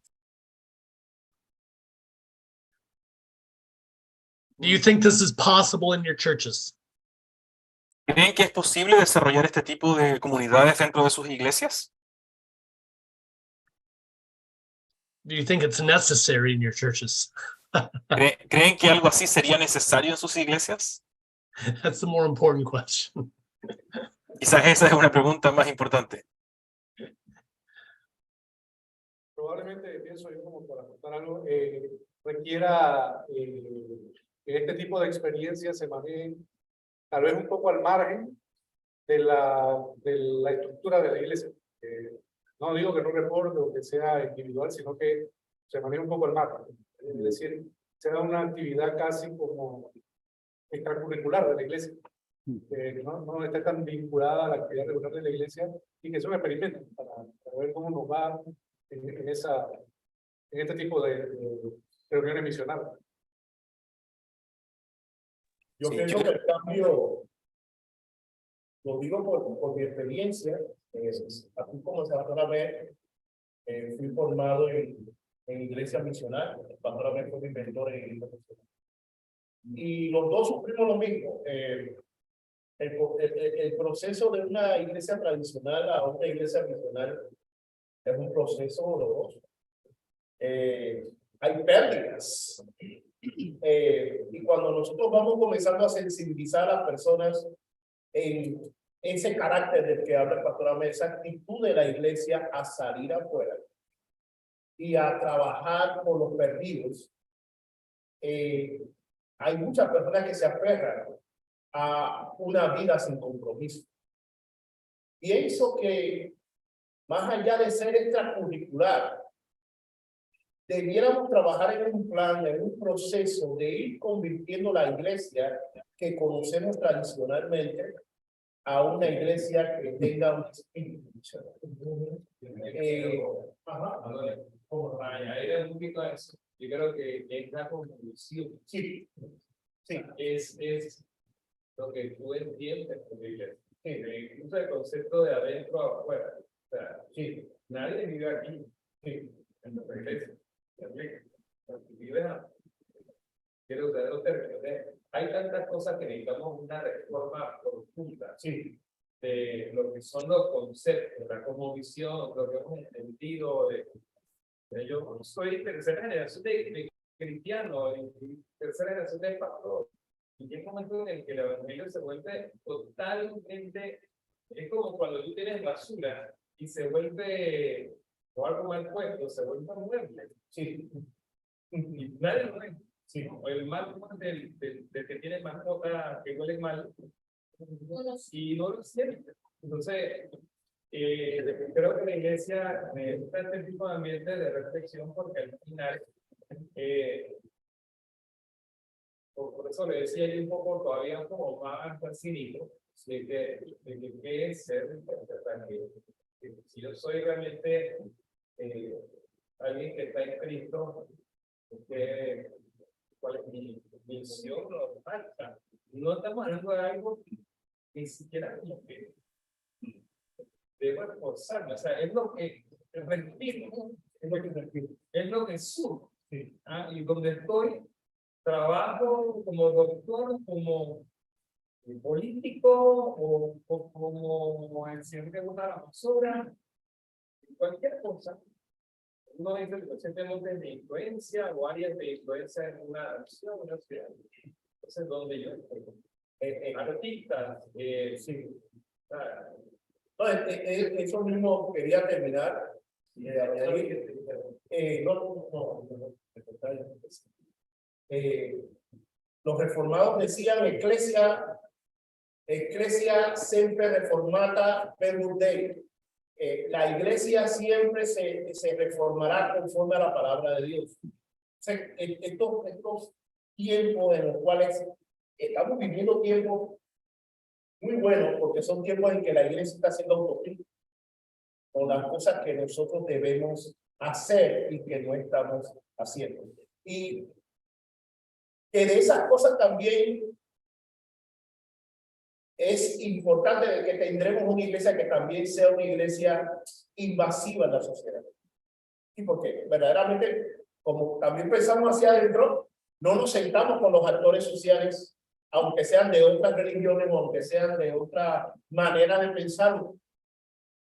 Do you think this is possible in your churches?
¿Creen que es posible desarrollar este tipo de comunidades dentro de sus iglesias?
Do you think it's necessary in your churches?
¿Creen que algo así sería necesario en sus iglesias?
That's the more important question.
Quizás esa es una pregunta más importante.
Probablemente, pienso yo, como para contar algo, requiera que este tipo de experiencias se manejen tal vez un poco al margen de la estructura de la iglesia. No digo que no reporte o que sea individual, sino que se maneje un poco al margen. Es decir, sea una actividad casi como extracurricular de la iglesia, que no esté tan vinculada a la actividad regular de la iglesia y que sea un experimento para ver cómo nos va en este tipo de reuniones misionales.
Yo
pienso que el cambio, lo digo por mi experiencia, así como se va a ver, fui formado en iglesia misional, el pastor Abel fue mi mentor en iglesia misional. Y los dos sufrimos lo mismo. El proceso de una iglesia tradicional a una iglesia misional es un proceso doloroso. Hay pérdidas. Y cuando nosotros vamos comenzando a sensibilizar a las personas en ese carácter del que habla el pastor Amé, esa actitud de la iglesia a salir afuera y a trabajar por los perdidos, hay muchas personas que se aferran a una vida sin compromiso. Pienso que más allá de ser extracurricular, debiéramos trabajar en un plan, en un proceso de ir convirtiendo la iglesia que conocemos tradicionalmente a una iglesia que tenga un espíritu misionero.
Como para añadir un poquito a eso, yo creo que es la conclusión.
Sí.
Es lo que tú entiendes como iglesia. Incluso el concepto de adentro a afuera.
sea, sí, nadie vive aquí, sí, en nuestra iglesia. Quiero usar los términos. Hay tantas cosas que necesitamos una reforma profunda, sí, de lo que son los conceptos, la cosmovisión, lo que hemos entendido. Yo soy tercera generación de cristiano y tercera generación de pastor. Y llega un momento en el que el evangelio se vuelve totalmente, es como cuando tú tienes basura y se vuelve, o algo mal puesto, se vuelve mueble. Sí. Y nadie lo ve. Sí. O el mal del que tiene mascota que huele mal y no lo siente. Entonces, creo que la iglesia necesita este tipo de ambiente de reflexión porque al final, por eso le decía yo un poco, todavía como más cínico, de que qué es ser que si yo soy realmente alguien que está en Cristo, ¿cuál es mi misión normal? O sea, no estamos hablando de algo que ni siquiera como que debo esforzarme, o sea, es lo que respiro, es lo que subo, ¿sí? Y donde estoy, trabajo como doctor, como político, o como el señor que gusta la basura, cualquier cosa. Uno dice que tenemos de influencia o áreas de influencia en una nación, una ciudad. Entonces, donde yo estoy, artistas, sí.
No, eso mismo quería terminar. Los reformados decían Ecclesia sempre reformata per Dei. La iglesia siempre se reformará conforme a la palabra de Dios. O sea, estos tiempos en los cuales estamos viviendo tiempos muy buenos, porque son tiempos en que la iglesia está haciendo autocrítica con las cosas que nosotros debemos hacer y que no estamos haciendo. Y que de esas cosas también es importante de que tendremos una iglesia que también sea una iglesia invasiva en la sociedad. Y porque verdaderamente, como también pensamos hacia adentro, no nos sentamos con los actores sociales, aunque sean de otras religiones o aunque sean de otra manera de pensar.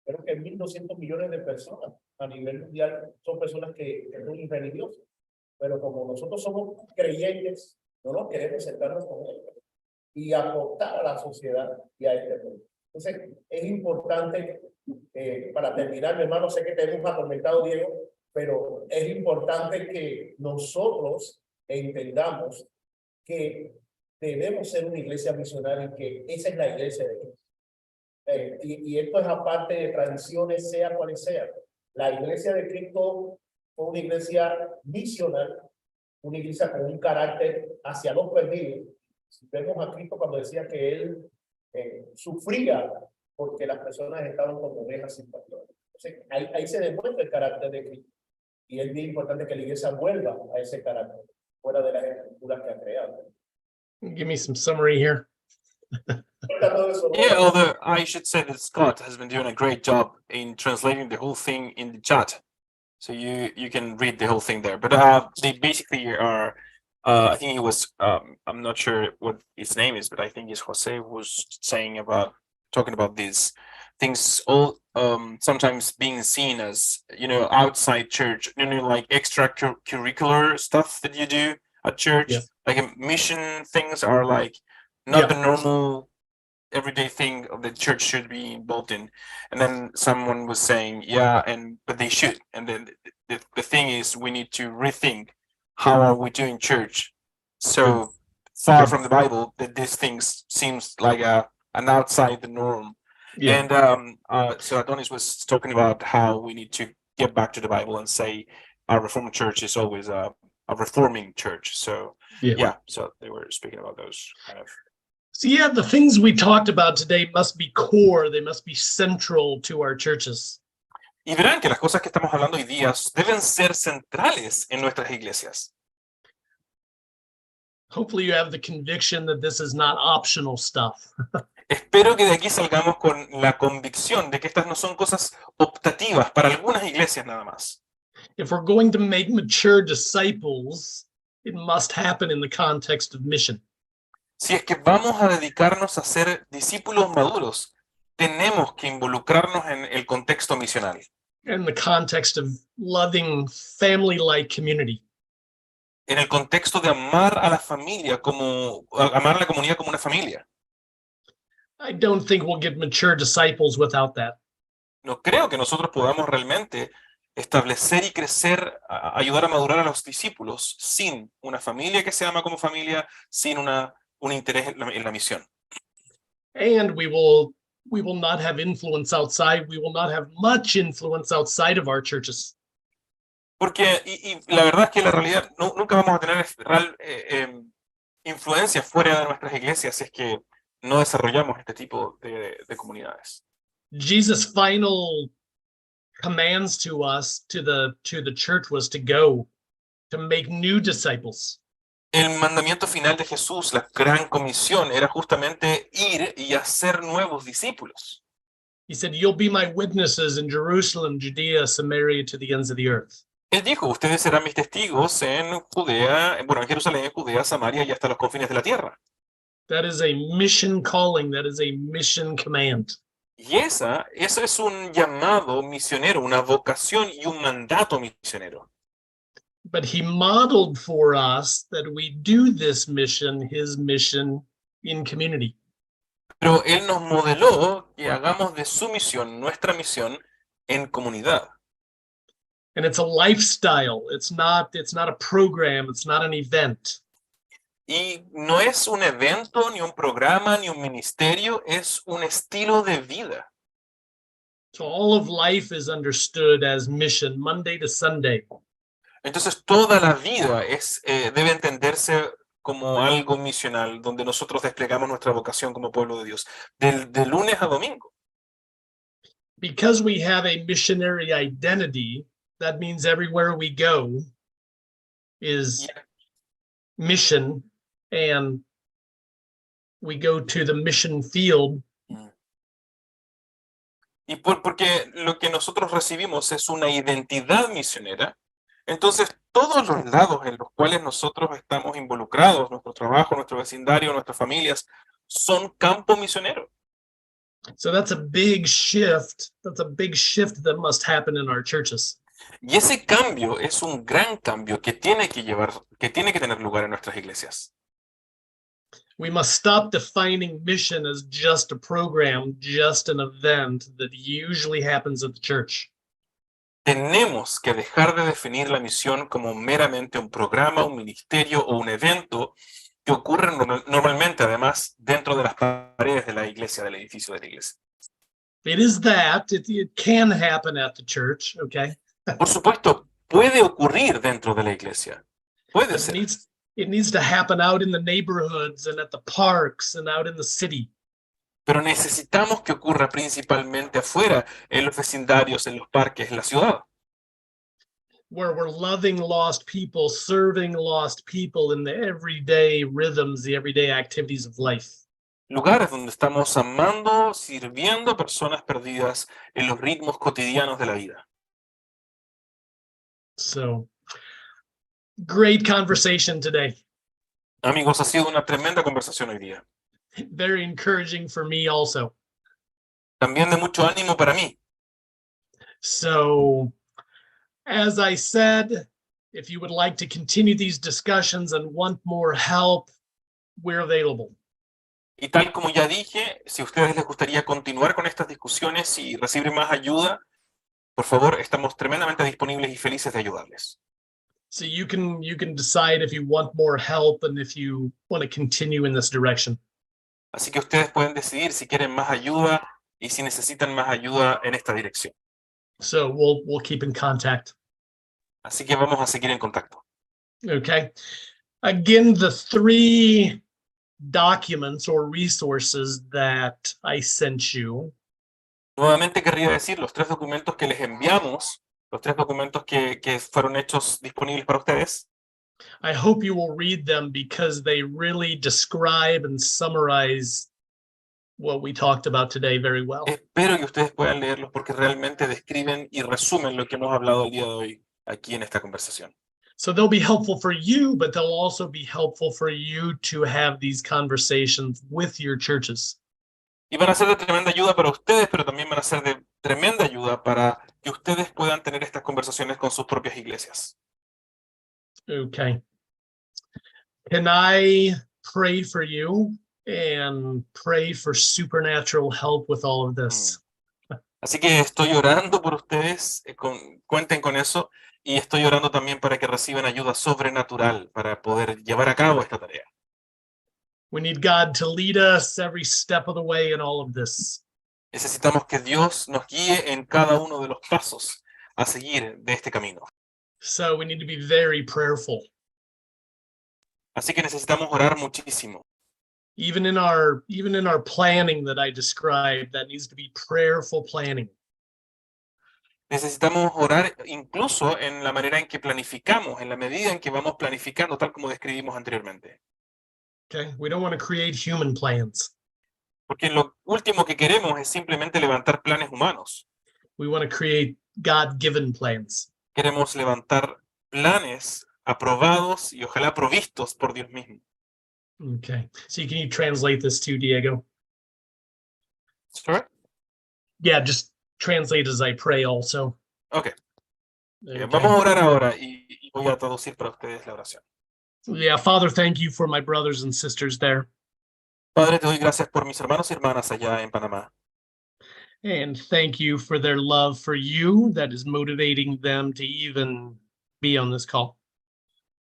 Creo que 1.200 millones de personas a nivel mundial son personas que son irreligiosas. Pero como nosotros somos creyentes, no nos queremos sentarnos con ellos y aportar a la sociedad y a este mundo. Entonces, es importante, para terminar, mi hermano, sé que te hemos atormentado, Diego, pero es importante que nosotros entendamos que debemos ser una iglesia misional y que esa es la iglesia de Dios. Y esto es aparte de tradiciones, sea cuales sea. La iglesia de Cristo fue una iglesia misional, una iglesia con un carácter hacia los perdidos. Vemos a Cristo cuando decía que él sufría porque las personas estaban como ovejas sin pastor. Entonces, ahí se demuestra el carácter de Cristo. Y es bien importante que la iglesia vuelva a ese carácter, fuera de las escrituras que ha creado.
Give me some summary here.
Yeah, although I should say that Scott has been doing a great job in translating the whole thing in the chat. So you can read the whole thing there. But they basically are, I think it was, I'm not sure what his name is, but I think it's Jose who's talking about these things all sometimes being seen as, outside church, like extracurricular stuff that you do at church.
Yes.
Like mission things are like not the normal everyday thing of the church should be involved in. And then someone was saying, but they should. And then the thing is, we need to rethink how are we doing church so far from the Bible that these things seems like an outside the norm.
Yeah.
And so Adonis was talking about how we need to get back to the Bible and say our Reformed church is always a reforming church. So so they were speaking about those kind of.
So the things we talked about today must be core. They must be central to our churches.
Y verán que las cosas que estamos hablando hoy día deben ser centrales en nuestras iglesias.
Hopefully you have the conviction that this is not optional stuff.
Espero que de aquí salgamos con la convicción de que estas no son cosas optativas para algunas iglesias nada más.
If we're going to make mature disciples, it must happen in the context of mission.
Si es que vamos a dedicarnos a ser discípulos maduros, tenemos que involucrarnos en el contexto misional,
In the context of loving family-like community.
en el contexto de amar a la familia amar a la comunidad como una familia.
I don't think we'll get mature disciples without that.
No creo que nosotros podamos realmente establecer y crecer, ayudar a madurar a los discípulos sin una familia que se ama como familia, sin un interés en la misión.
And we will not have influence outside. We will not have much influence outside of our churches.
Porque, y la verdad es que la realidad, nunca vamos a tener influencia fuera de nuestras iglesias si es que no desarrollamos este tipo de comunidades.
Jesus' final commands to us, to the church, was to go, to make new disciples.
El mandamiento final de Jesús, la gran comisión, era justamente ir y hacer nuevos discípulos.
He said, "You'll be my witnesses in Jerusalem, Judea, Samaria, to the ends of the earth."
Él dijo, ustedes serán mis testigos en Judea, bueno, en Jerusalén, Judea, Samaria y hasta los confines de la tierra.
That is a mission calling. That is a mission command.
Y eso es un llamado misionero, una vocación y un mandato misionero.
But he modeled for us that we do this mission, his mission, in community.
Pero Él nos modeló que hagamos de su misión, nuestra misión, en comunidad.
And it's a lifestyle. It's not a program. It's not an event.
Y no es un evento, ni un programa, ni un ministerio, es un estilo de vida.
So all of life is understood as mission, Monday to Sunday.
Entonces toda la vida debe entenderse como algo misional, donde nosotros desplegamos nuestra vocación como pueblo de Dios, de lunes a domingo.
Because we have a missionary identity, that means everywhere we go is mission, and we go to the mission field.
Y porque lo que nosotros recibimos es una identidad misionera, entonces todos los lados en los cuales nosotros estamos involucrados, nuestro trabajo, nuestro vecindario, nuestras familias, son campo misionero.
So that's a big shift. That's a big shift that must happen in our churches.
Y ese cambio es un gran cambio que tiene que tener lugar en nuestras iglesias.
We must stop defining mission as just a program, just an event that usually happens at the church.
Tenemos que dejar de definir la misión como meramente un programa, un ministerio o un evento que ocurre normalmente, además, dentro de las paredes de la iglesia, del edificio de la iglesia.
It is that. It can happen at the church, okay?
Por supuesto, puede ocurrir dentro de la iglesia. Puede
It
ser.
needs to happen out in the neighborhoods and at the parks and out in the city.
Pero necesitamos que ocurra principalmente afuera, en los vecindarios, en los parques, en la ciudad.
Where we're loving lost people, serving lost people in the everyday rhythms, the everyday activities of life.
Lugares donde estamos amando, sirviendo a personas perdidas en los ritmos cotidianos de la vida.
So, great conversation today.
Amigos, ha sido una tremenda conversación hoy día.
Very encouraging for me also.
También de mucho ánimo para mí.
So, as I said, if you would like to continue these discussions and want more help, we're available.
Y tal como ya dije, si a ustedes les gustaría continuar con estas discusiones y recibir más ayuda, por favor, estamos tremendamente disponibles y felices de ayudarles.
So you can decide if you want more help and if you want to continue in this direction.
Así que ustedes pueden decidir si quieren más ayuda y si necesitan más ayuda en esta dirección.
So we'll keep in contact.
Así que vamos a seguir en contacto.
Okay. Again, the 3 documents or resources that I sent you.
Nuevamente querría decir los 3 documentos que les enviamos, los 3 documentos que fueron hechos disponibles para ustedes.
I hope you will read them because they really describe and summarize what we talked about today very well.
Espero que ustedes puedan leerlos porque realmente describen y resumen lo que hemos hablado el día de hoy aquí en esta conversación.
So they'll be helpful for you, but they'll also be helpful for you to have these conversations with your churches.
Y van a ser de tremenda ayuda para ustedes, pero también van a ser de tremenda ayuda para que ustedes puedan tener estas conversaciones con sus propias iglesias.
Okay. Can I pray for you and pray for supernatural help with all of this?
Así que estoy orando por ustedes, cuenten con eso, y estoy orando también para que reciban ayuda sobrenatural para poder llevar a cabo esta tarea.
We need God to lead us every step of the way in all of this.
Necesitamos que Dios nos guíe en cada uno de los pasos a seguir de este camino.
So we need to be very prayerful.
Así que necesitamos orar muchísimo.
Even in our planning that I described, that needs to be prayerful planning.
Necesitamos orar incluso en la manera en que planificamos, en la medida en que vamos planificando, tal como describimos anteriormente.
Okay, we don't want to create human plans.
Porque lo último que queremos es simplemente levantar planes humanos.
We want to create God-given plans.
Queremos levantar planes aprobados y ojalá provistos por Dios mismo.
Okay, so can you translate this too, Diego?
Sure.
Yeah, just translate as I pray also.
Okay.
Okay.
Vamos a orar ahora y voy a traducir para ustedes la oración.
Yeah, Father, thank you for my brothers and sisters there.
Padre, te doy gracias por mis hermanos y hermanas allá en Panamá.
And thank you for their love for you that is motivating them to even be on this call.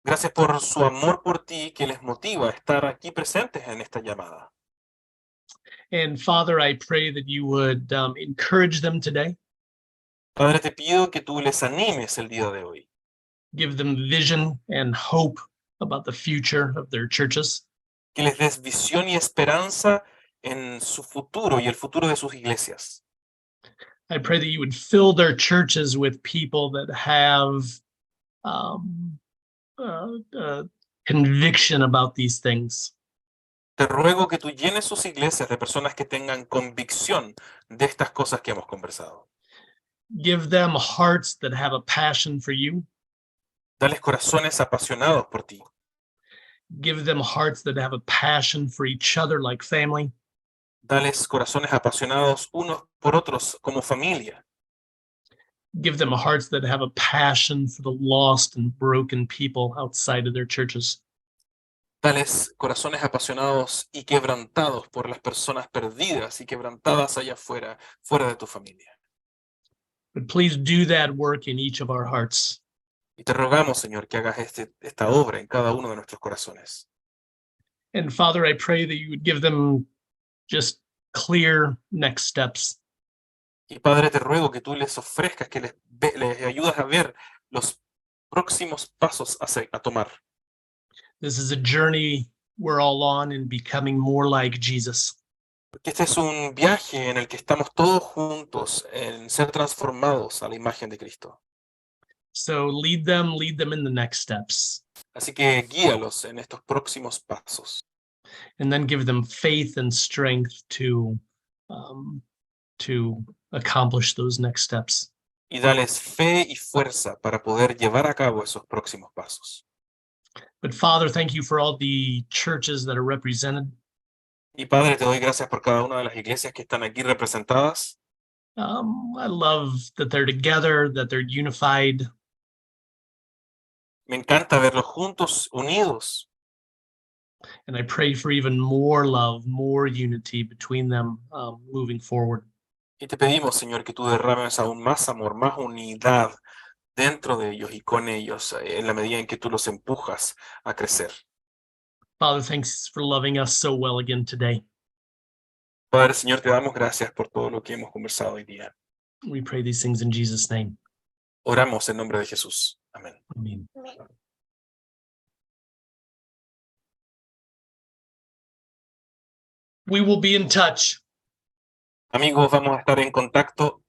Gracias por su amor por ti que les motiva a estar aquí presentes en esta llamada.
And Father, I pray that you would encourage them today,
Padre, te pido que tú les animes el día de hoy.
give them vision and hope about the future of their churches.
Que les des visión y esperanza en su futuro y el futuro de sus iglesias.
I pray that you would fill their churches with people that have conviction about these things.
Te ruego que tú llenes sus iglesias de personas que tengan convicción de estas cosas que hemos conversado.
Give them hearts that have a passion for you.
Dales corazones apasionados por ti.
Give them hearts that have a passion for each other like family.
Dales corazones apasionados unos por otros como familia.
Give them hearts that have a passion for the lost and broken people outside of their churches.
Dales corazones apasionados y quebrantados por las personas perdidas y quebrantadas allá afuera, fuera de tu familia.
But please do that work in each of our hearts.
Y te rogamos, Señor, que hagas esta obra en cada uno de nuestros corazones.
And Father, I pray that you would give them just clear next steps.
Y Padre, te ruego que tú les ofrezcas, que les ayudas a ver los próximos pasos a tomar.
This is a journey we're all on in becoming more like Jesus.
Porque este es un viaje en el que estamos todos juntos en ser transformados a la imagen de Cristo.
So lead them in the next steps.
Así que guíalos en estos próximos pasos.
And then give them faith and strength to accomplish those next steps.
Y dales fe y fuerza para poder llevar a cabo esos próximos pasos.
But Father, thank you for all the churches that are represented.
Y Padre, te doy gracias por cada una de las iglesias que están aquí representadas.
I love that they're together, that they're unified.
Me encanta verlos juntos, unidos.
And I pray for even more love, more unity between them moving forward.
Y te pedimos, Señor, que tú derrames aún más amor, más unidad dentro de ellos y con ellos, en la medida en que tú los empujas a crecer.
Father, thanks for loving us so well again today.
Padre, Señor, te damos gracias por todo lo que hemos conversado hoy día.
We pray these things in Jesus' name.
Oramos en nombre de Jesús. Amén.
Amen. We will be in touch.
Amigos, vamos a estar en contacto.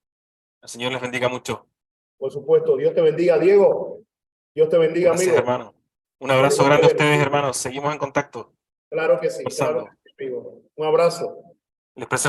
El Señor les bendiga mucho.
Por supuesto, Dios te bendiga, Diego. Dios te bendiga,
Gracias,
amigo.
hermano. Un abrazo grande a ustedes, hermanos. Seguimos en contacto.
Claro que sí,
Pasando.
claro que sí, amigo. Un abrazo.
Les presento